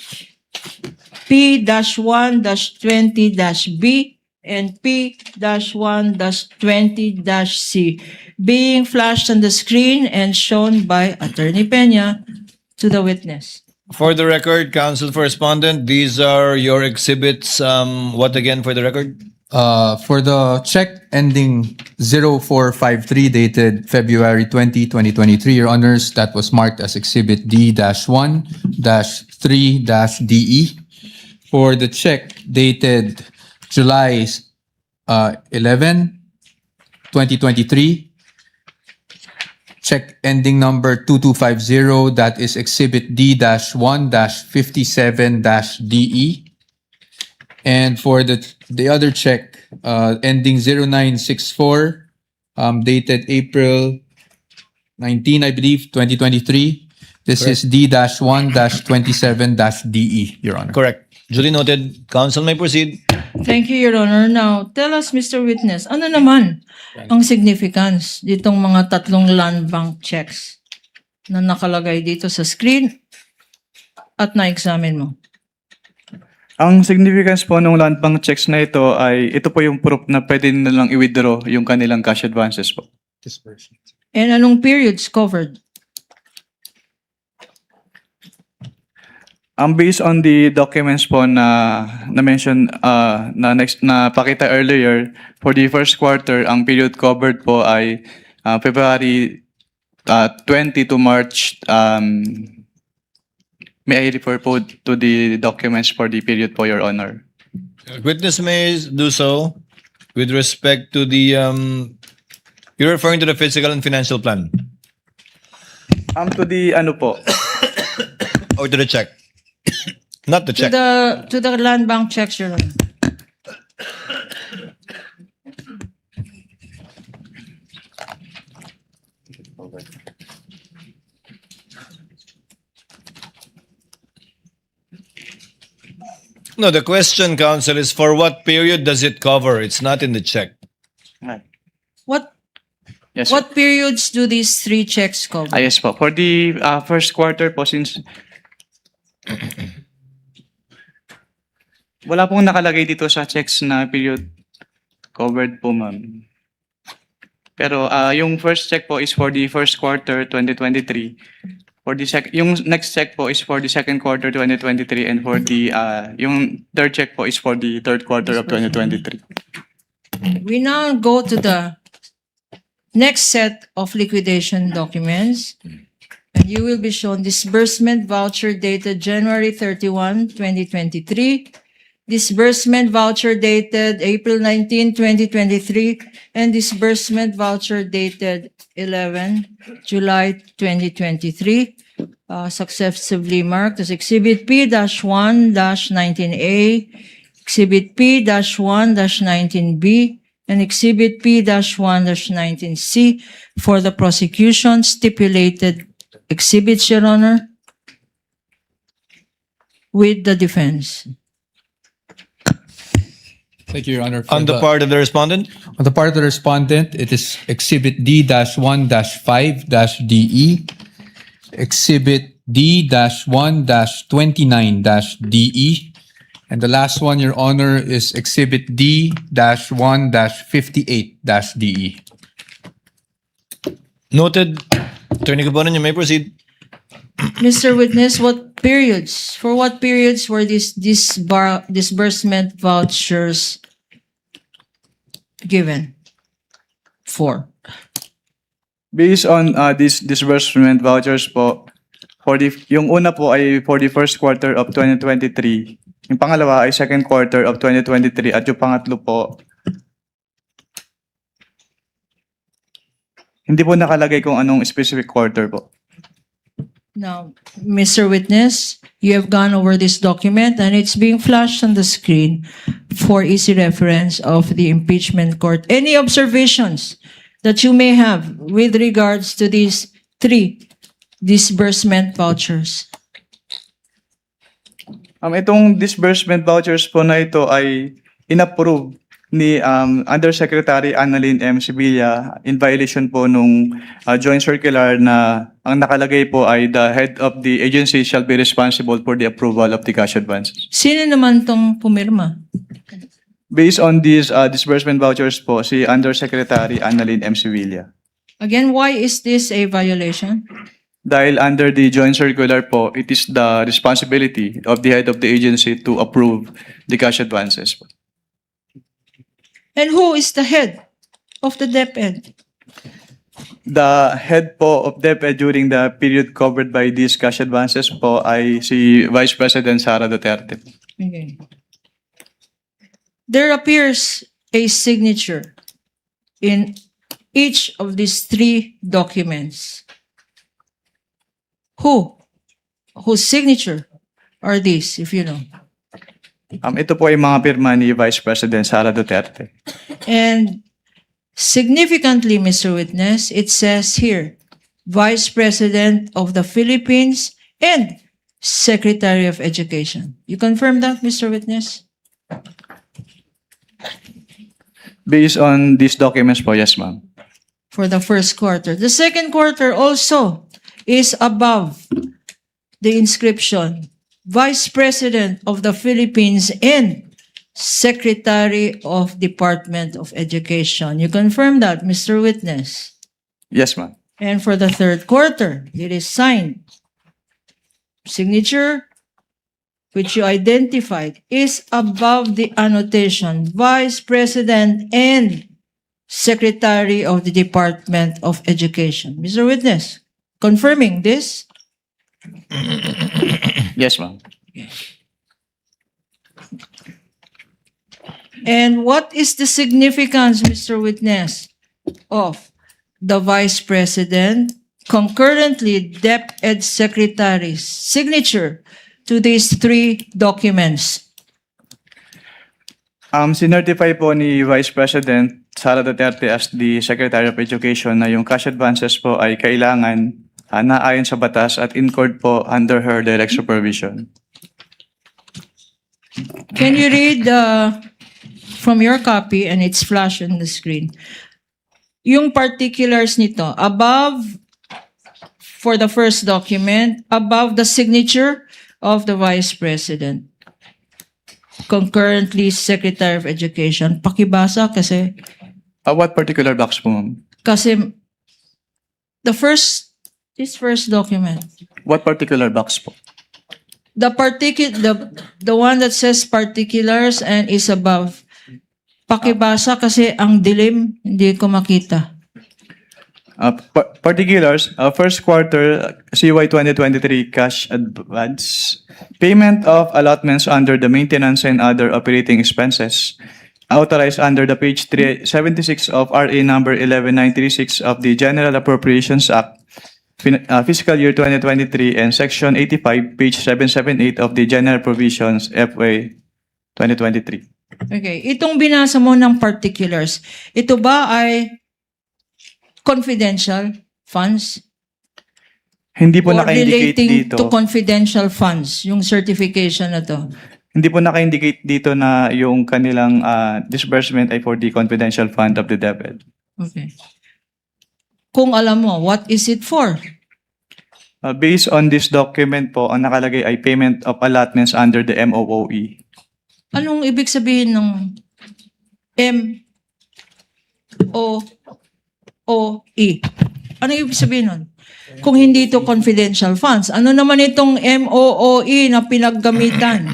P-1-20-B, and P-1-20-C, being flashed on the screen and shown by Attorney Peña to the witness. For the record, counsel for respondent, these are your exhibits. What again for the record? For the check ending 0453 dated February 20, 2023, Your Honors, that was marked as Exhibit D-1-3-DE. For the check dated July 11, 2023, check ending number 2250, that is Exhibit D-1-57-DE. And for the other check, ending 0964, dated April 19, I believe, 2023. This is D-1-27-DE, Your Honor. Correct. Duly noted. Counsel may proceed. Thank you, Your Honor. Now, tell us, Mr. Witness, ano naman ang significance ditong mga tatlong land bank checks na nakalagay dito sa screen at na-examine mo? Ang significance po ng land bank checks na ito ay ito po yung proof na pwede nilang i-withdraw yung kanilang cash advances po. And anong periods covered? Based on the documents po na mention na pakita earlier, for the first quarter, ang period covered po ay February 20 to March. May I refer po to the documents for the period po, Your Honor? Witness may do so with respect to the, you're referring to the physical and financial plan To the ano po? or to the check? Not the check. To the land bank checks, Your Honor. No, the question, counsel, is for what period does it cover? It's not in the check. What Yes, sir. what periods do these 3 checks cover? Yes po. For the first quarter po, since wala pong nakalagay dito sa checks na period covered po, ma'am. Pero yung first check po is for the first quarter 2023. For the yung next check po is for the second quarter 2023, and for the yung third check po is for the third quarter of 2023. We now go to the next set of liquidation documents. And you will be shown disbursement voucher dated January 31, 2023. Disbursement voucher dated April 19, 2023. And disbursement voucher dated 11 July 2023. Successively marked as Exhibit P-1-19A, Exhibit P-1-19B, and Exhibit P-1-19C for the prosecution stipulated exhibits, Your Honor, with the defense. Thank you, Your Honor. On the part of the respondent? On the part of the respondent, it is Exhibit D-1-5-DE, Exhibit D-1-29-DE, and the last one, Your Honor, is Exhibit D-1-58-DE. Noted. Attorney Gabonan, you may proceed. Mr. Witness, for what periods were these disbursement vouchers given for? Based on these disbursement vouchers po, yung una po ay for the first quarter of 2023, yung pangalawa ay second quarter of 2023, at yung pangatlo po, hindi po nakalagay kung anong specific quarter po. Now, Mr. Witness, you have gone over this document and it's being flashed on the screen for easy reference of the impeachment court. Any observations that you may have with regards to these 3 disbursement vouchers? Itong disbursement vouchers po na ito ay inapprove ni Undersecretary Annalyn M. Sibilia in violation po nung joint circular na ang nakalagay po ay the head of the agency shall be responsible for the approval of the cash advances. Sino naman tong pumirma? Based on these disbursement vouchers po, si Undersecretary Annalyn M. Sibilia. Again, why is this a violation? Dahil under the joint circular po, it is the responsibility of the head of the agency to approve the cash advances po. And who is the head of the DepEd? The head po of DepEd during the period covered by these cash advances po ay si Vice President Sara Duterte. Okay. There appears a signature in each of these 3 documents. Whose signature are these, if you know? Ito po ay mga pirma ni Vice President Sara Duterte. And significantly, Mr. Witness, it says here, Vice President of the Philippines and Secretary of Education. You confirm that, Mr. Witness? Based on these documents po, yes ma'am. For the first quarter. The second quarter also is above the inscription, Vice President of the Philippines and Secretary of Department of Education. You confirm that, Mr. Witness? Yes ma'am. And for the third quarter, it is signed. Signature, which you identified, is above the annotation, Vice President and Secretary of the Department of Education. Mr. Witness, confirming this? Yes ma'am. And what is the significance, Mr. Witness, of the Vice President concurrently DepEd Secretary's signature to these 3 documents? Sinertify po ni Vice President Sara Duterte as the Secretary of Education na yung cash advances po ay kailangan naayon sa batas at incurred po under her direct supervision. Can you read from your copy, and it's flashed on the screen, yung particulars nito, above, for the first document, above the signature of the Vice President, concurrently Secretary of Education. Pakibasa kasi, What particular box po ma'am? kasi this first document, What particular box po? the one that says particulars and is above. Pakibasa kasi ang dilim, hindi ko makita. Particulars, first quarter CY 2023 cash advance, payment of allotments under the maintenance and other operating expenses authorized under the page 376 of RA number 11936 of the General Appropriations Act, fiscal year 2023, and section 85, page 778 of the General Provisions FY 2023. Okay, itong binasa mo ng particulars, ito ba ay confidential funds? Hindi po Or naka-indicate relating dito. to confidential funds, yung certification na to? Hindi po naka-indicate dito na yung kanilang disbursement ay for the confidential fund of the DepEd. Okay. Kung alam mo, what is it for? Based on this document po, ang nakalagay ay payment of allotments under the MOOE. Anong ibig sabihin ng MOOE? Ano ibig sabihin nun? Kung hindi ito confidential funds, ano naman itong MOOE na pinaggamitan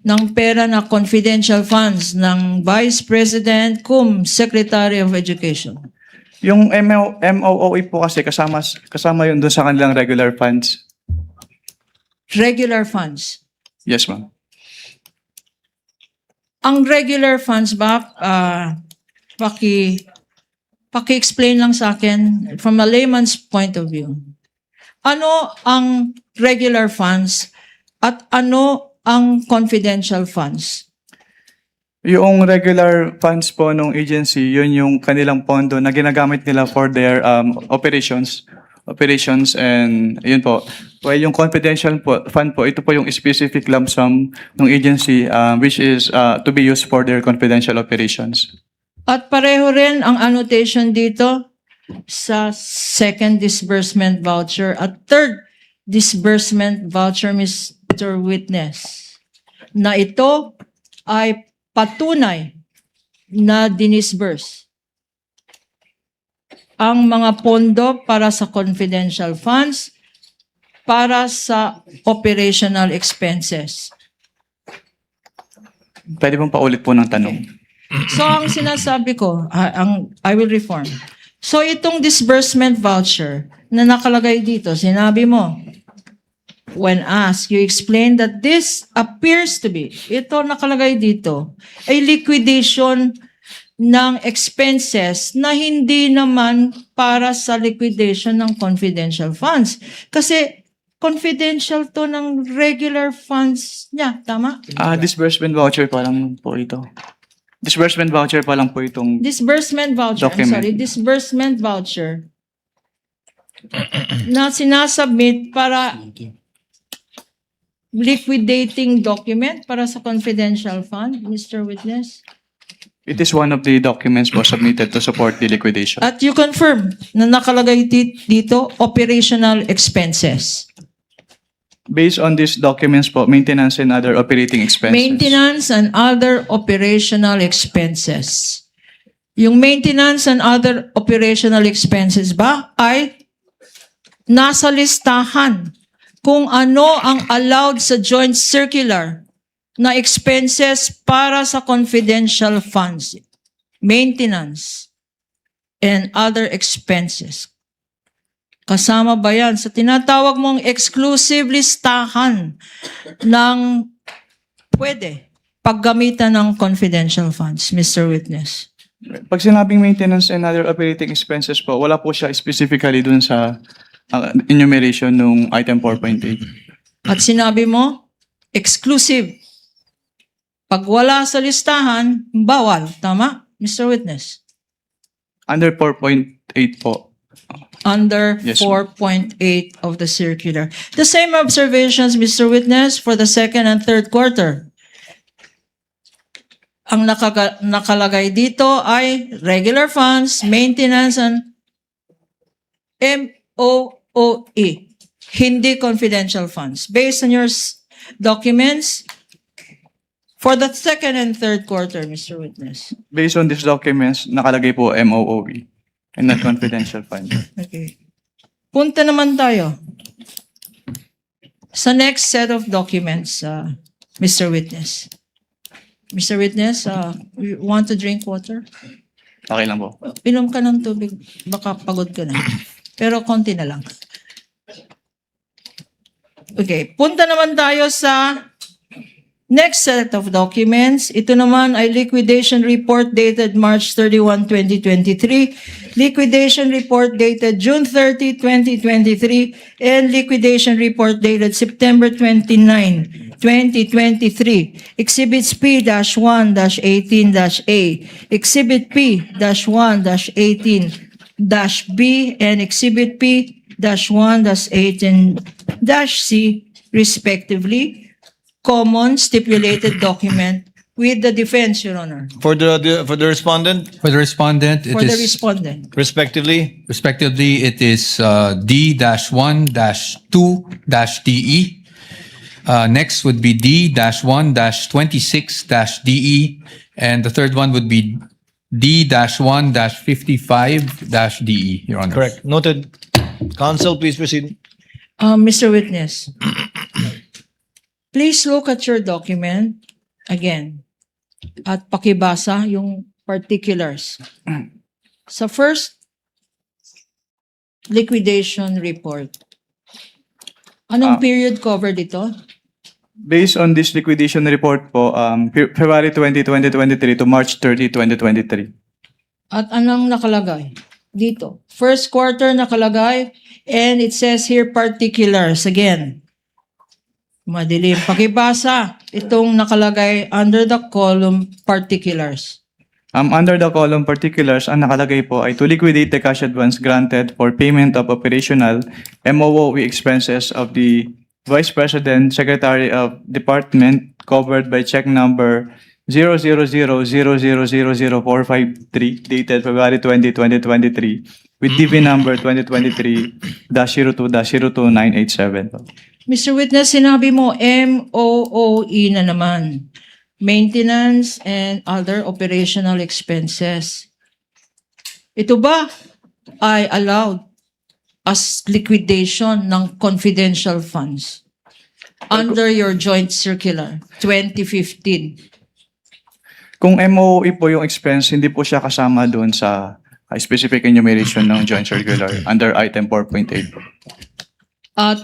ng pera na confidential funds ng Vice President cum Secretary of Education? Yung MOOE po kasi kasama yun doon sa kanilang regular funds. Regular funds. Yes, ma'am. Ang regular funds ba, paki-explain lang sa akin from a layman's point of view. Ano ang regular funds at ano ang confidential funds? Yung regular funds po ng agency, yun yung kanilang pondo na ginagamit nila for their operations and yun po. Well, yung confidential fund po, ito po yung specific lump sum ng agency which is to be used for their confidential operations. At pareho rin ang annotation dito sa second disbursement voucher at third disbursement voucher, Mr. Witness, na ito ay patunay na dinisburse ang mga pondo para sa confidential funds para sa operational expenses. Pwede bang paulit po ng tanong? So, ang sinasabi ko, I will reform. So, itong disbursement voucher na nakalagay dito, sinabi mo, when asked, you explained that this appears to be, ito nakalagay dito, ay liquidation ng expenses na hindi naman para sa liquidation ng confidential funds. Kasi confidential to ng regular funds niya, tama? Disbursement voucher pa lang po ito. Disbursement voucher pa lang po itong Disbursement voucher, Document. disbursement voucher na sinasubmit para liquidating document para sa confidential fund, Mr. Witness? It is one of the documents po submitted to support the liquidation. At you confirm na nakalagay dito, operational expenses. Based on these documents po, maintenance and other operating expenses. Maintenance and other operational expenses. Yung maintenance and other operational expenses ba ay nasa listahan kung ano ang allowed sa joint circular na expenses para sa confidential funds, maintenance, and other expenses. Kasama ba yan sa tinatawag mong exclusive listahan ng pwede paggamitan ng confidential funds, Mr. Witness? Pag sinabing maintenance and other operating expenses po, wala po siya specifically dun sa enumeration ng item 4.8. At sinabi mo, exclusive. Pag wala sa listahan, bawal. Tama, Mr. Witness? Under 4.8 po. Under Yes, 4.8 of the circular. The same observations, Mr. Witness, for the second and third quarter. Ang nakalagay dito ay regular funds, maintenance, and MOOE, hindi confidential funds. Based on your documents, for the second and third quarter, Mr. Witness. Based on these documents, nakalagay po MOOE and not confidential fund. Okay. Punta naman tayo sa next set of documents, Mr. Witness. Mr. Witness, you want to drink water? Okay lang po. Inom ka ng tubig, baka pagod ka na. Pero konti na lang. Okay, punta naman tayo sa next set of documents. Ito naman ay liquidation report dated March 31, 2023, liquidation report dated June 30, 2023, and liquidation report dated September 29, 2023. Exhibits P-1-18-A, Exhibit P-1-18-B, and Exhibit P-1-18-C, respectively. common stipulated document with the defense, Your Honor, For the respondent, For the respondent, it for the is respondent. respectively. respectively, it is D-1-2-DE. Next would be D-1-26-DE. And the third one would be D-1-55-DE, Your Honor. Correct. Noted. Counsel, please proceed. Mr. Witness, please look at your document again at pakibasa yung particulars. Sa first liquidation report, anong period covered ito? Based on this liquidation report po, February 20, 2023 to March 30, 2023. At anong nakalagay dito? First quarter nakalagay and it says here particulars again. Madilim. Pakibasa itong nakalagay under the column particulars. Under the column particulars, ang nakalagay po ay to liquidate the cash advance granted for payment of operational MOOE expenses of the Vice President, Secretary of Department covered by check number 000000453 dated February 20, 2023 with DV number 2023-02-02987. Mr. Witness, sinabi mo MOOE na naman. Maintenance and other operational expenses. Ito ba ay allowed as liquidation ng confidential funds under your joint circular 2015? Kung MOE po yung expense, hindi po siya kasama doon sa specific enumeration ng joint circular under item 4.8. At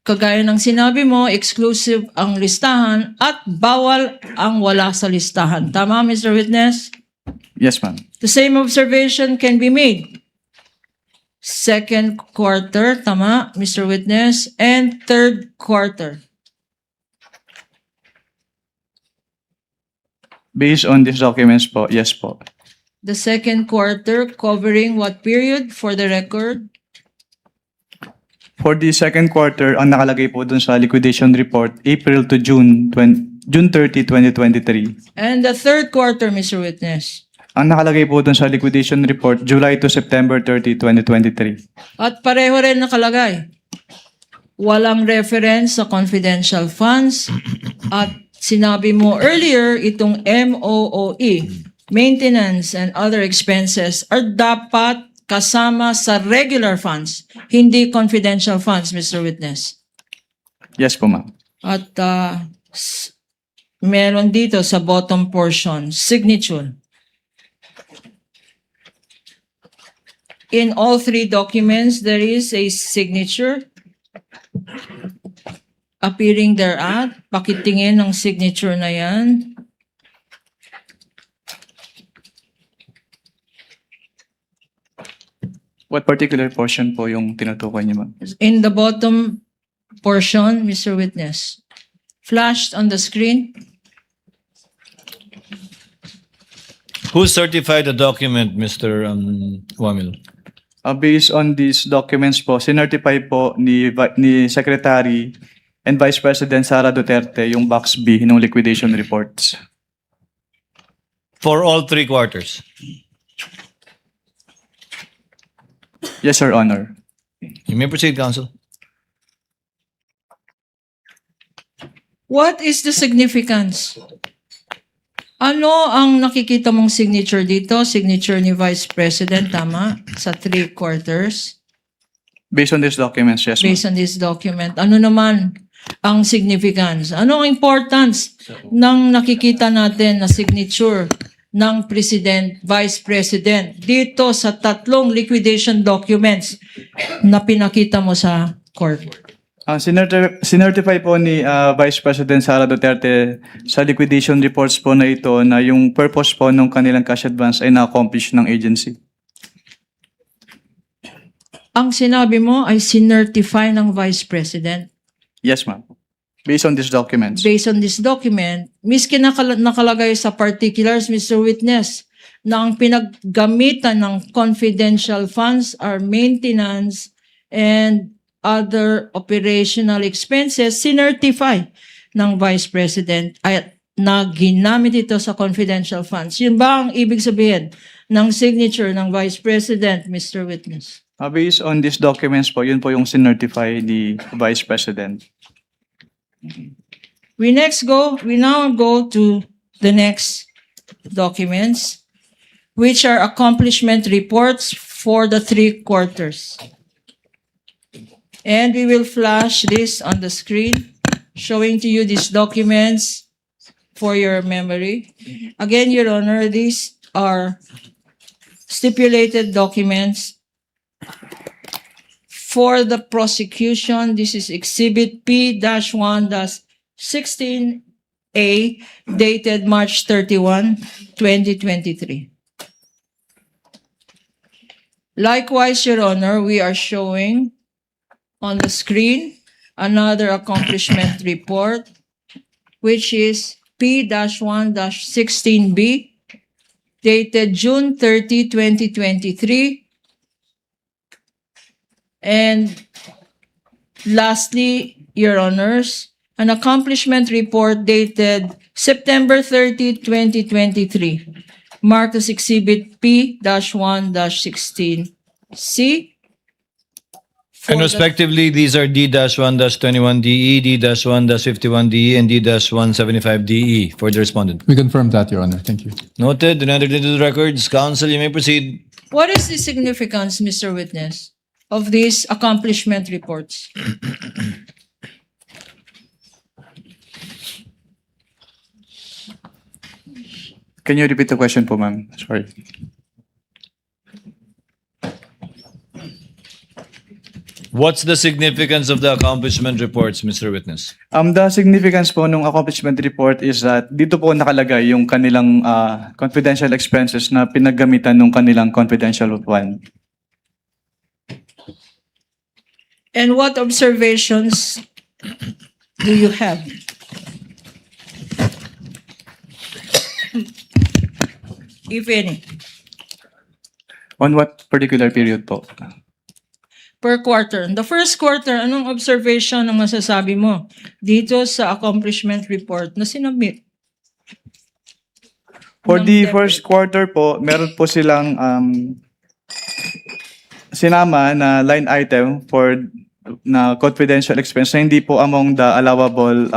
kagaya ng sinabi mo, exclusive ang listahan at bawal ang wala sa listahan. Tama, Mr. Witness? Yes, ma'am. The same observation can be made. Second quarter, tama, Mr. Witness, and third quarter. Based on these documents po, yes po. The second quarter covering what period for the record? For the second quarter, ang nakalagay po dun sa liquidation report, April to June 30, 2023. And the third quarter, Mr. Witness. Ang nakalagay po dun sa liquidation report, July to September 30, 2023. At pareho rin nakalagay. Walang reference sa confidential funds at sinabi mo earlier itong MOOE, maintenance and other expenses are dapat kasama sa regular funds, hindi confidential funds, Mr. Witness. Yes po, ma'am. At meron dito sa bottom portion, signature. In all three documents, there is a signature appearing thereat. Pakitingin ng signature na yan. What particular portion po yung tinutukoy niyo, ma'am? In the bottom portion, Mr. Witness, flashed on the screen. Who certified the document, Mr. Wamil? Based on these documents po, sinertify po ni Secretary and Vice President Sara Duterte yung Box B ng liquidation reports. For all three quarters. Yes, Your Honor. You may proceed, counsel. What is the significance? Ano ang nakikita mong signature dito? Signature ni Vice President, tama? Sa 3 quarters. Based on these documents, yes, ma'am. Based on this document. Ano naman ang significance? Ano ang importance ng nakikita natin na signature ng President, Vice President dito sa 3 liquidation documents na pinakita mo sa court? Sinertify po ni Vice President Sara Duterte sa liquidation reports po na ito na yung purpose po ng kanilang cash advance ay na-accomplish ng agency. Ang sinabi mo ay sinertify ng Vice President. Yes, ma'am. Based on these documents. Based on this document, miski nakalagay sa particulars, Mr. Witness, na ang pinaggamitan ng confidential funds are maintenance and other operational expenses, sinertify ng Vice President at na ginamit ito sa confidential funds. Yun ba ang ibig sabihin ng signature ng Vice President, Mr. Witness? Based on these documents po, yun po yung sinertify ni Vice President. We now go to the next documents, which are accomplishment reports for the 3 quarters. And we will flash this on the screen, showing to you these documents for your memory. Again, Your Honor, these are stipulated documents for the prosecution. This is Exhibit P-1-16A, dated March 31, 2023. Likewise, Your Honor, we are showing on the screen another accomplishment report, which is P-1-16B, dated June 30, 2023. And lastly, Your Honors, an accomplishment report dated September 30, 2023, marked as Exhibit P-1-16C. And respectively, these are D-1-21DE, D-1-51DE, and D-175DE for the respondent. We confirm that, Your Honor. Thank you. Noted and entered into the records. Counsel, you may proceed. What is the significance, Mr. Witness, of these accomplishment reports? Can you repeat the question po, ma'am? Sorry. What's the significance of the accomplishment reports, Mr. Witness? The significance po ng accomplishment report is that dito po nakalagay yung kanilang confidential expenses na pinaggamitan ng kanilang confidential fund. And what observations do you have? If any, On what particular period po? per quarter. The first quarter, anong observation ang masasabi mo dito sa accomplishment report na sinubmit? For ng the DepEd? first quarter po, meron po silang sinama na line item for na confidential expense na hindi po among the allowable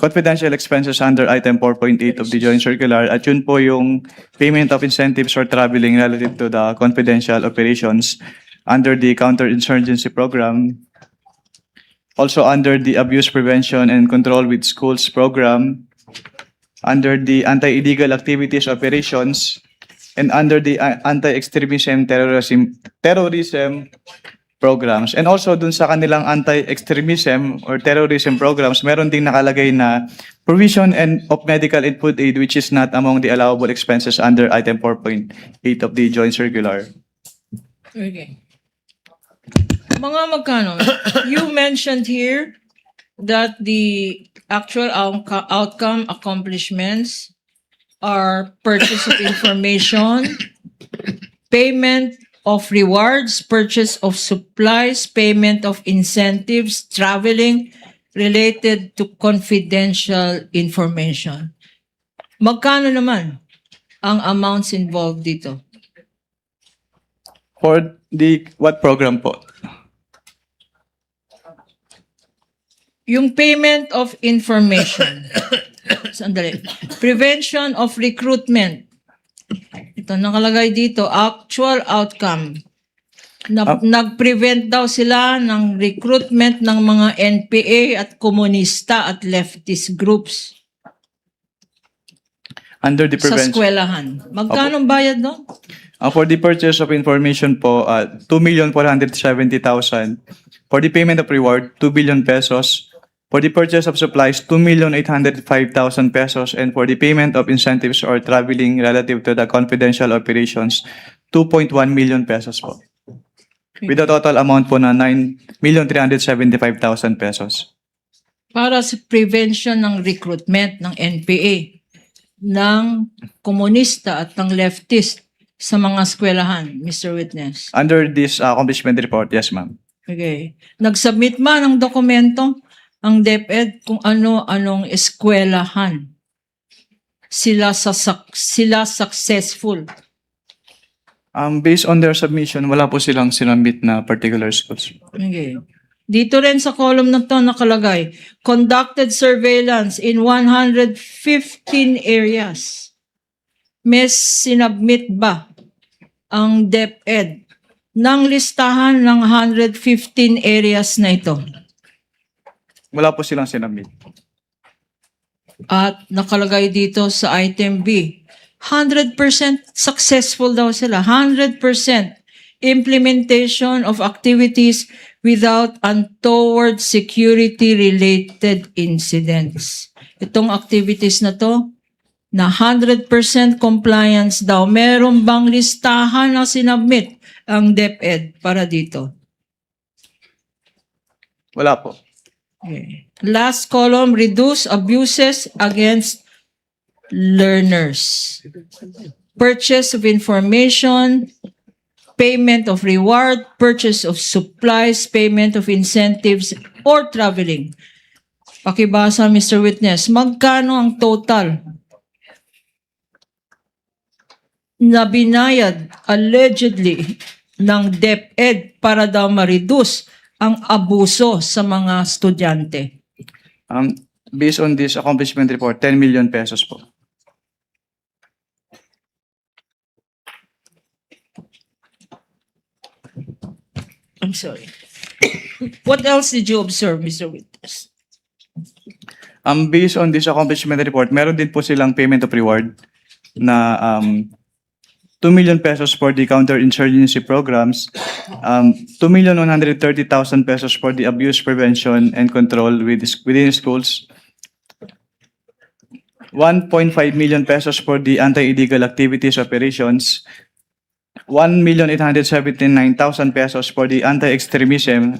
confidential expenses under item 4.8 of the Joint Circular, at yun po yung payment of incentives for traveling relative to the confidential operations under the Counterinsurgency Program, also under the Abuse Prevention and Control with Schools Program, under the Anti-Illegal Activities Operations, and under the Anti-Extremism Terrorism Programs. And also dun sa kanilang anti-extremism or terrorism programs, meron ding nakalagay na provision of medical input aid, which is not among the allowable expenses under item 4.8 of the Joint Circular. Okay. Mga magkano? You mentioned here that the actual outcome accomplishments are purchase of information, payment of rewards, purchase of supplies, payment of incentives, traveling related to confidential information. Magkano naman ang amounts involved dito? For the what program po? Yung payment of information. Sandali. Prevention of recruitment. Ito nakalagay dito, actual outcome. Nag-prevent daw sila ng recruitment ng mga NPA at komunista at leftist groups Under the sa prevention. eskwelahan. Magkano ang bayad doon? For the purchase of information po, 2,470,000. For the payment of reward, 2 billion pesos. For the purchase of supplies, 2,805,000 pesos. And for the payment of incentives or traveling relative to the confidential operations, 2.1 million pesos po. With a total amount po na 9,375,000 pesos. Para sa prevention ng recruitment ng NPA, ng komunista at ng leftist sa mga eskwelahan, Mr. Witness. Under this accomplishment report, yes ma'am. Okay. Nag-submit man ng dokumento ang DepEd kung ano-anong eskwelahan sila successful. Based on their submission, wala po silang sinambit na particular schools. Okay. Dito rin sa column na to nakalagay, conducted surveillance in 115 areas. May sinabmit ba ang DepEd ng listahan ng 115 areas na ito? Wala po silang sinambit. At nakalagay dito sa item B, 100% successful daw sila. 100% implementation of activities without untoward security-related incidents. Itong activities na to, na 100% compliance daw. Meron bang listahan na sinabmit ang DepEd para dito? Wala po. Okay. Last column, reduce abuses against learners. Purchase of information, payment of reward, purchase of supplies, payment of incentives, or traveling. Pakibasa, Mr. Witness, magkano ang total na binayad allegedly ng DepEd para daw ma-reduce ang abuso sa mga estudyante? Based on this accomplishment report, 10 million pesos po. I'm sorry. What else did you observe, Mr. Witness? Based on this accomplishment report, meron din po silang payment of reward na 2 million pesos for the counterinsurgency programs, 2,130,000 pesos for the abuse prevention and control within schools, 1.5 million pesos for the anti-illegal activities operations, 1,879,000 pesos for the anti-extremism,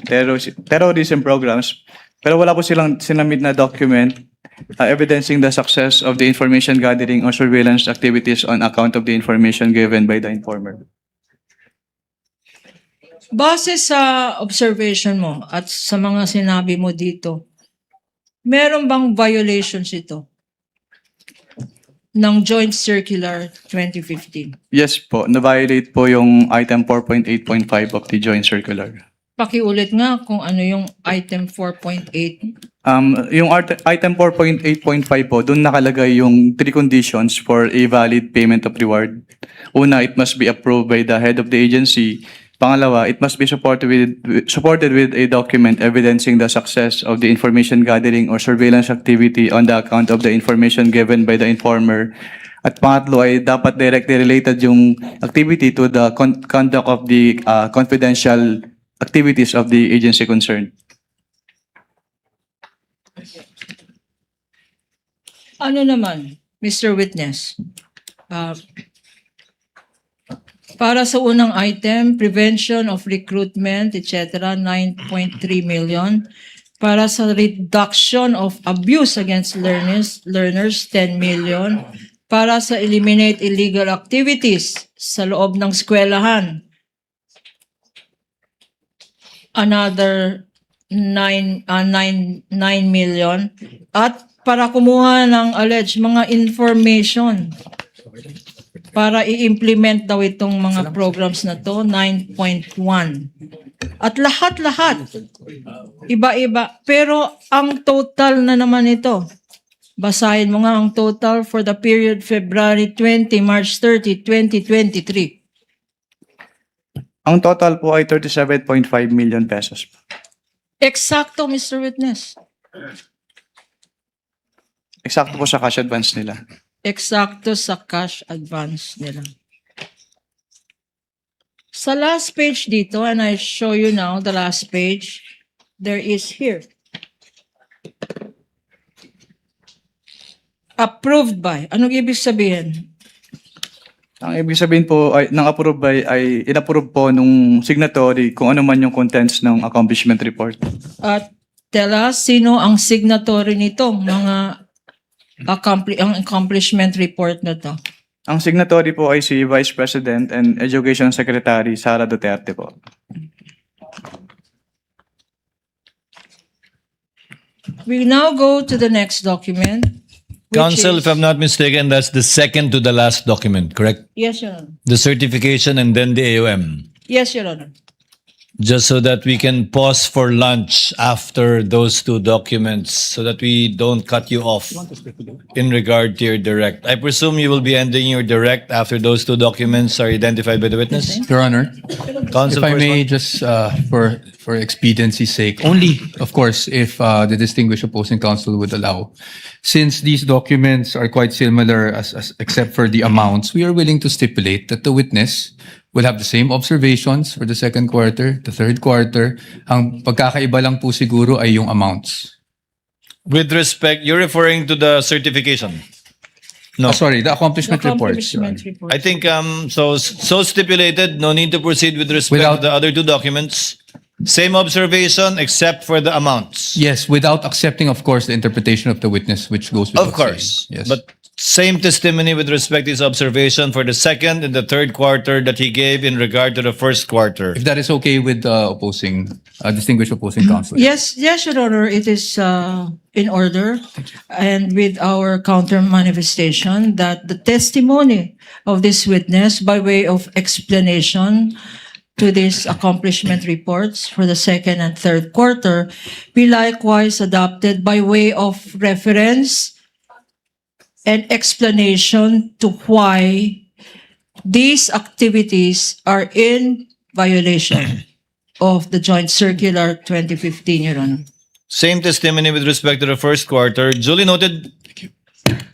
terrorism programs, pero wala po silang sinamit na document evidencing the success of the information gathering or surveillance activities on account of the information given by the informer. Base sa observation mo at sa mga sinabi mo dito, meron bang violations ito ng Joint Circular 2015? Yes po, na-violate po yung item 4.8.5 of the Joint Circular. Pakiulit nga kung ano yung item 4.8. Yung item 4.8.5 po, doon nakalagay yung 3 conditions for a valid payment of reward. Una, it must be approved by the head of the agency. Pangalawa, it must be supported with a document evidencing the success of the information gathering or surveillance activity on the account of the information given by the informer. At pangatlo ay dapat directly related yung activity to the conduct of the confidential activities of the agency concerned. Ano naman, Mr. Witness? Para sa unang item, prevention of recruitment, etc., 9.3 million. Para sa reduction of abuse against learners, 10 million. Para sa eliminate illegal activities sa loob ng eskwelahan, another 9 million. At para kumuha ng alleged mga information para i-implement daw itong mga programs na to, 9.1. At lahat-lahat, iba-iba. Pero ang total na naman ito, basahin mo nga ang total for the period February 20, March 30, 2023. Ang total po ay 37.5 million pesos. Eksakto, Mr. Witness. Eksakto po sa cash advance nila. Eksakto sa cash advance nila. Sa last page dito, and I show you now the last page, there is here. Approved by. Anong ibig sabihin? Ang ibig sabihin po ay, ng approve by ay inapprove po nung signatory kung ano man yung contents ng accomplishment report. At tell us, sino ang signatory nitong mga ang accomplishment report na to? Ang signatory po ay si Vice President and Education Secretary Sara Duterte po. We now go to the next document. which Council, is- if I'm not mistaken, that's the second to the last document, correct? Yes, Your Honor. The certification and then the AOM. Yes, Your Honor. Just so that we can pause for lunch after those two documents so that we don't cut you off in regard to your direct. I presume you will be ending your direct after those two documents are identified by the witness? Your Honor, Council, if I first may one. just, for expediency's sake, only, of course, if the distinguished opposing counsel would allow. Since these documents are quite similar except for the amounts, we are willing to stipulate that the witness will have the same observations for the second quarter, the third quarter. Ang pagkakaiba lang po siguro ay yung amounts. With respect, you're referring to the certification? No. Sorry, the accomplishment reports. Your Honor. Accomplishment report. I think so stipulated, no need to proceed with respect Without- to the other two documents. Same observation except for the amounts. Yes, without accepting, of course, the interpretation of the witness, which goes without Of course. saying. Yes. But same testimony with respect to his observation for the second and the third quarter that he gave in regard to the first quarter. If that is okay with distinguished opposing counsel. Yes, yes, Your Honor, it is in order. And with our counter manifestation that the testimony of this witness by way of explanation to these accomplishment reports for the second and third quarter be likewise adopted by way of reference and explanation to why these activities are in violation of the Joint Circular 2015, Your Honor. Same testimony with respect to the first quarter. Duly noted.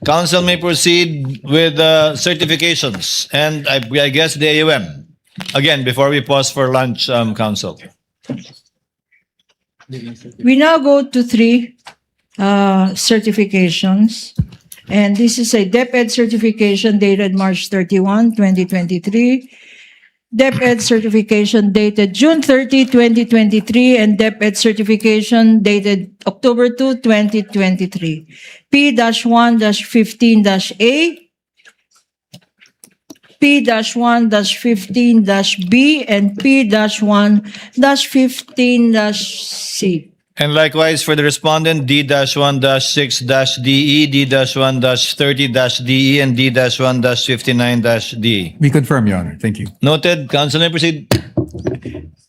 Council may proceed with certifications and I guess the AUM. Again, before we pause for lunch, Council. We now go to 3 certifications. And this is a DepEd certification dated March 31, 2023. DepEd certification dated June 30, 2023, and DepEd certification dated October 2, 2023. P-1-15-A, P-1-15-B, and P-1-15-C. And likewise for the respondent, D-1-6-DE, D-1-30-DE, and D-1-59-DE. We confirm, Your Honor. Thank you. Noted. Council may proceed.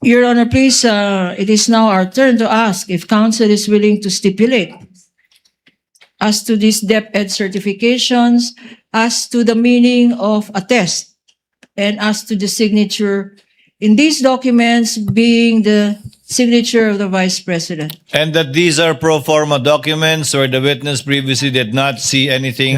Your Honor, please, it is now our turn to ask if counsel is willing to stipulate as to these DepEd certifications, as to the meaning of attest, and as to the signature in these documents being the signature of the Vice President. And that these are pro forma documents where the witness previously did not see anything,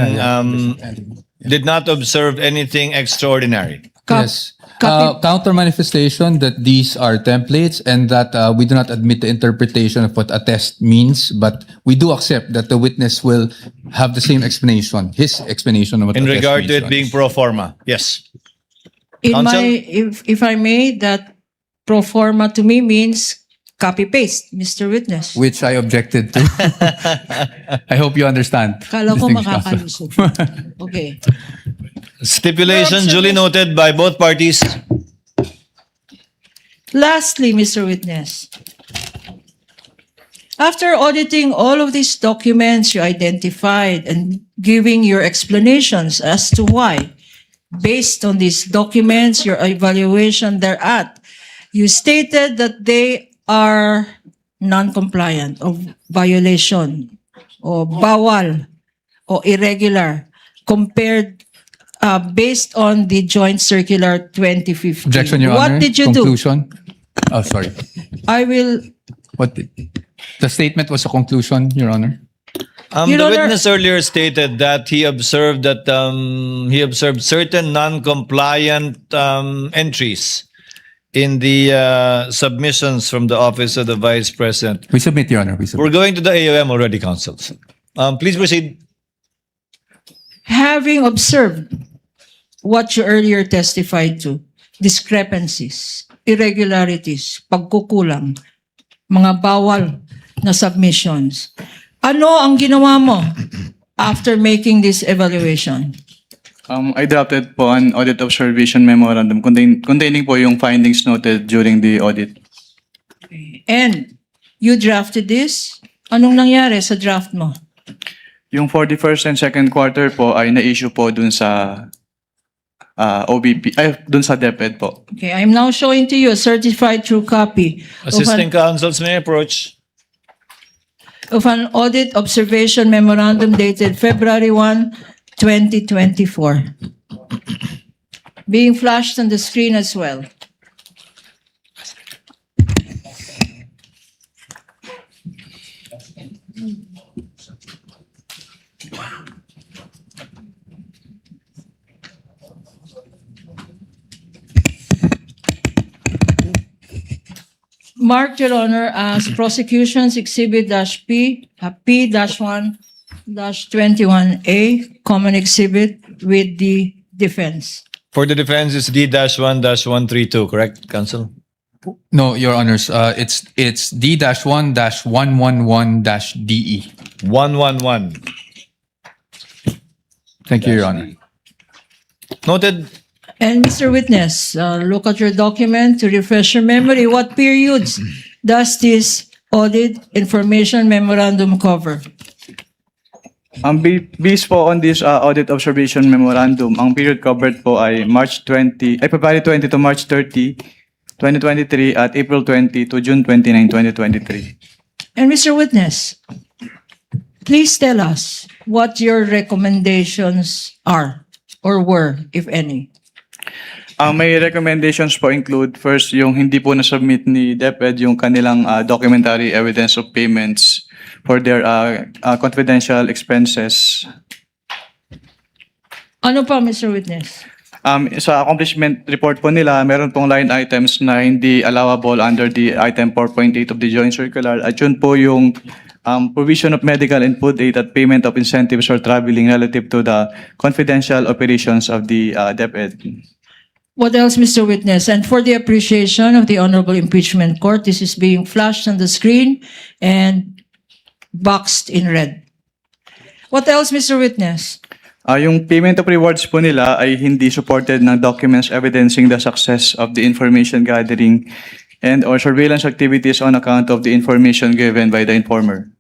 did not observe anything extraordinary. Yes. Copy- Counter manifestation that these are templates and that we do not admit the interpretation of what attest means, but we do accept that the witness will have the same explanation, his explanation of what In attest regard to means, it being pro forma. Yes. In Counsel? if I may, that pro forma to me means copy-paste, Mr. Witness. which I objected to. I hope you understand. Kala ko distinguished counsel. makakalusot. Okay. Stipulation duly noted by both parties. Lastly, Mr. Witness, after auditing all of these documents you identified and giving your explanations as to why, based on these documents, your evaluation thereat, you stated that they are non-compliant or violation or bawal or irregular compared based on the Joint Circular 2015. Objection, Your What Honor. did you Conclusion. Oh, sorry. I will. The statement was a conclusion, Your Honor. Your The Honor- witness earlier stated that he observed certain non-compliant entries in the submissions from the Office of the Vice President. We submit, Your Honor. We submit. We're going to the AOM already, Council. Please proceed. Having observed what you earlier testified to, discrepancies, irregularities, pagkukulang, mga bawal na submissions, ano ang ginawa mo after making this evaluation? I drafted po an audit observation memorandum containing po yung findings noted during the audit. And you drafted this Anong nangyari sa draft mo? Yung for the first and second quarter po ay na-issue po dun sa OBP, ay dun sa DepEd po. Okay, I'm now showing to you a certified true copy Assisting counsels may approach. of an audit observation memorandum dated February 1, 2024. Being flashed on the screen as well. Marked, Your Honor, as Prosecution's Exhibit P-1-21A, Common Exhibit with the defense. For the defense, it's D-1-132, correct, counsel? No, Your Honors, it's D-1-111-DE. 111. Thank you, Your Honor. Noted. And Mr. Witness, look at your document to refresh your memory. What periods does this audit information memorandum cover? Based po on this audit observation memorandum, ang period covered po ay February 20 to March 30, 2023 at April 20 to June 29, 2023. And Mr. Witness, please tell us what your recommendations are or were, if any. May recommendations po include first yung hindi po na-submit ni DepEd yung kanilang documentary evidence of payments for their confidential expenses. Ano pa, Mr. Witness? Sa accomplishment report po nila, meron pong line items na hindi allowable under the item 4.8 of the Joint Circular. At yun po yung provision of medical and food aid at payment of incentives for traveling relative to the confidential operations of the DepEd. What else, Mr. Witness? And for the appreciation of the Honorable Impeachment Court, this is being flashed on the screen and boxed in red. What else, Mr. Witness? Yung payment of rewards po nila ay hindi supported ng documents evidencing the success of the information gathering and or surveillance activities on account of the information given by the informer.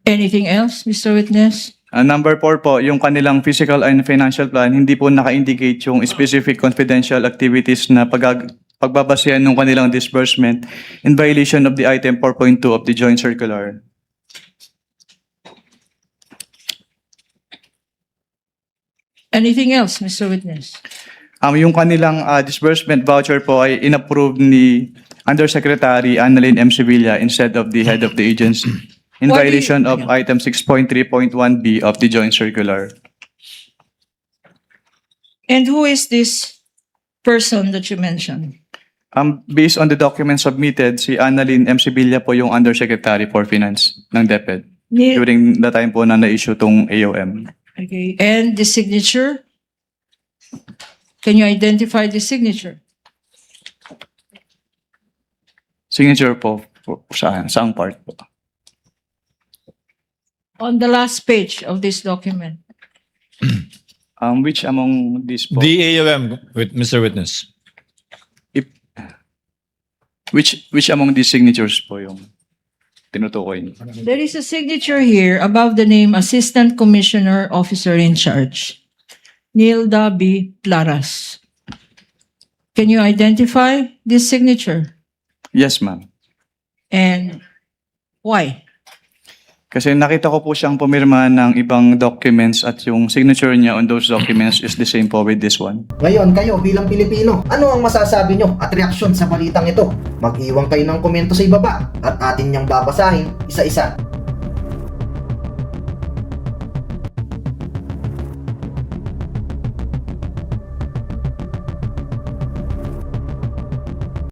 Anything else, Mr. Witness? Number 4 po, yung kanilang physical and financial plan, hindi po naka-indicate yung specific confidential activities na pagbabasehan ng kanilang disbursement in violation of the item 4.2 of the Joint Circular. Anything else, Mr. Witness? Yung kanilang disbursement voucher po ay inapprove ni Undersecretary Annalyn M. Sevilla instead of the head of the agency in What do you- violation of item 6.3.1b of the Joint Circular. And who is this person that you mentioned? Based on the documents submitted, si Annalyn M. Sevilla po yung Undersecretary for Finance ng DepEd during the time po na na-issue tong AOM. Okay, and the signature? Can you identify the signature? Signature po saang part po? On the last page of this document. Which among these po? The AOM, with Mr. Witness. Which among these signatures po yung tinutukoy niyo? There is a signature here above the name Assistant Commissioner Officer in Charge, Nilda B. Plaras. Can you identify this signature? Yes, ma'am. And why? Kasi nakita ko po siyang pumirma ng ibang documents at yung signature niya on those documents is the same po with this one. Ngayon, kayo bilang Pilipino, ano ang masasabi nyo at reaksyon sa balitang ito? Mag-iwan kayo ng komento sa ibaba at atin niyang babasahin isa-isa.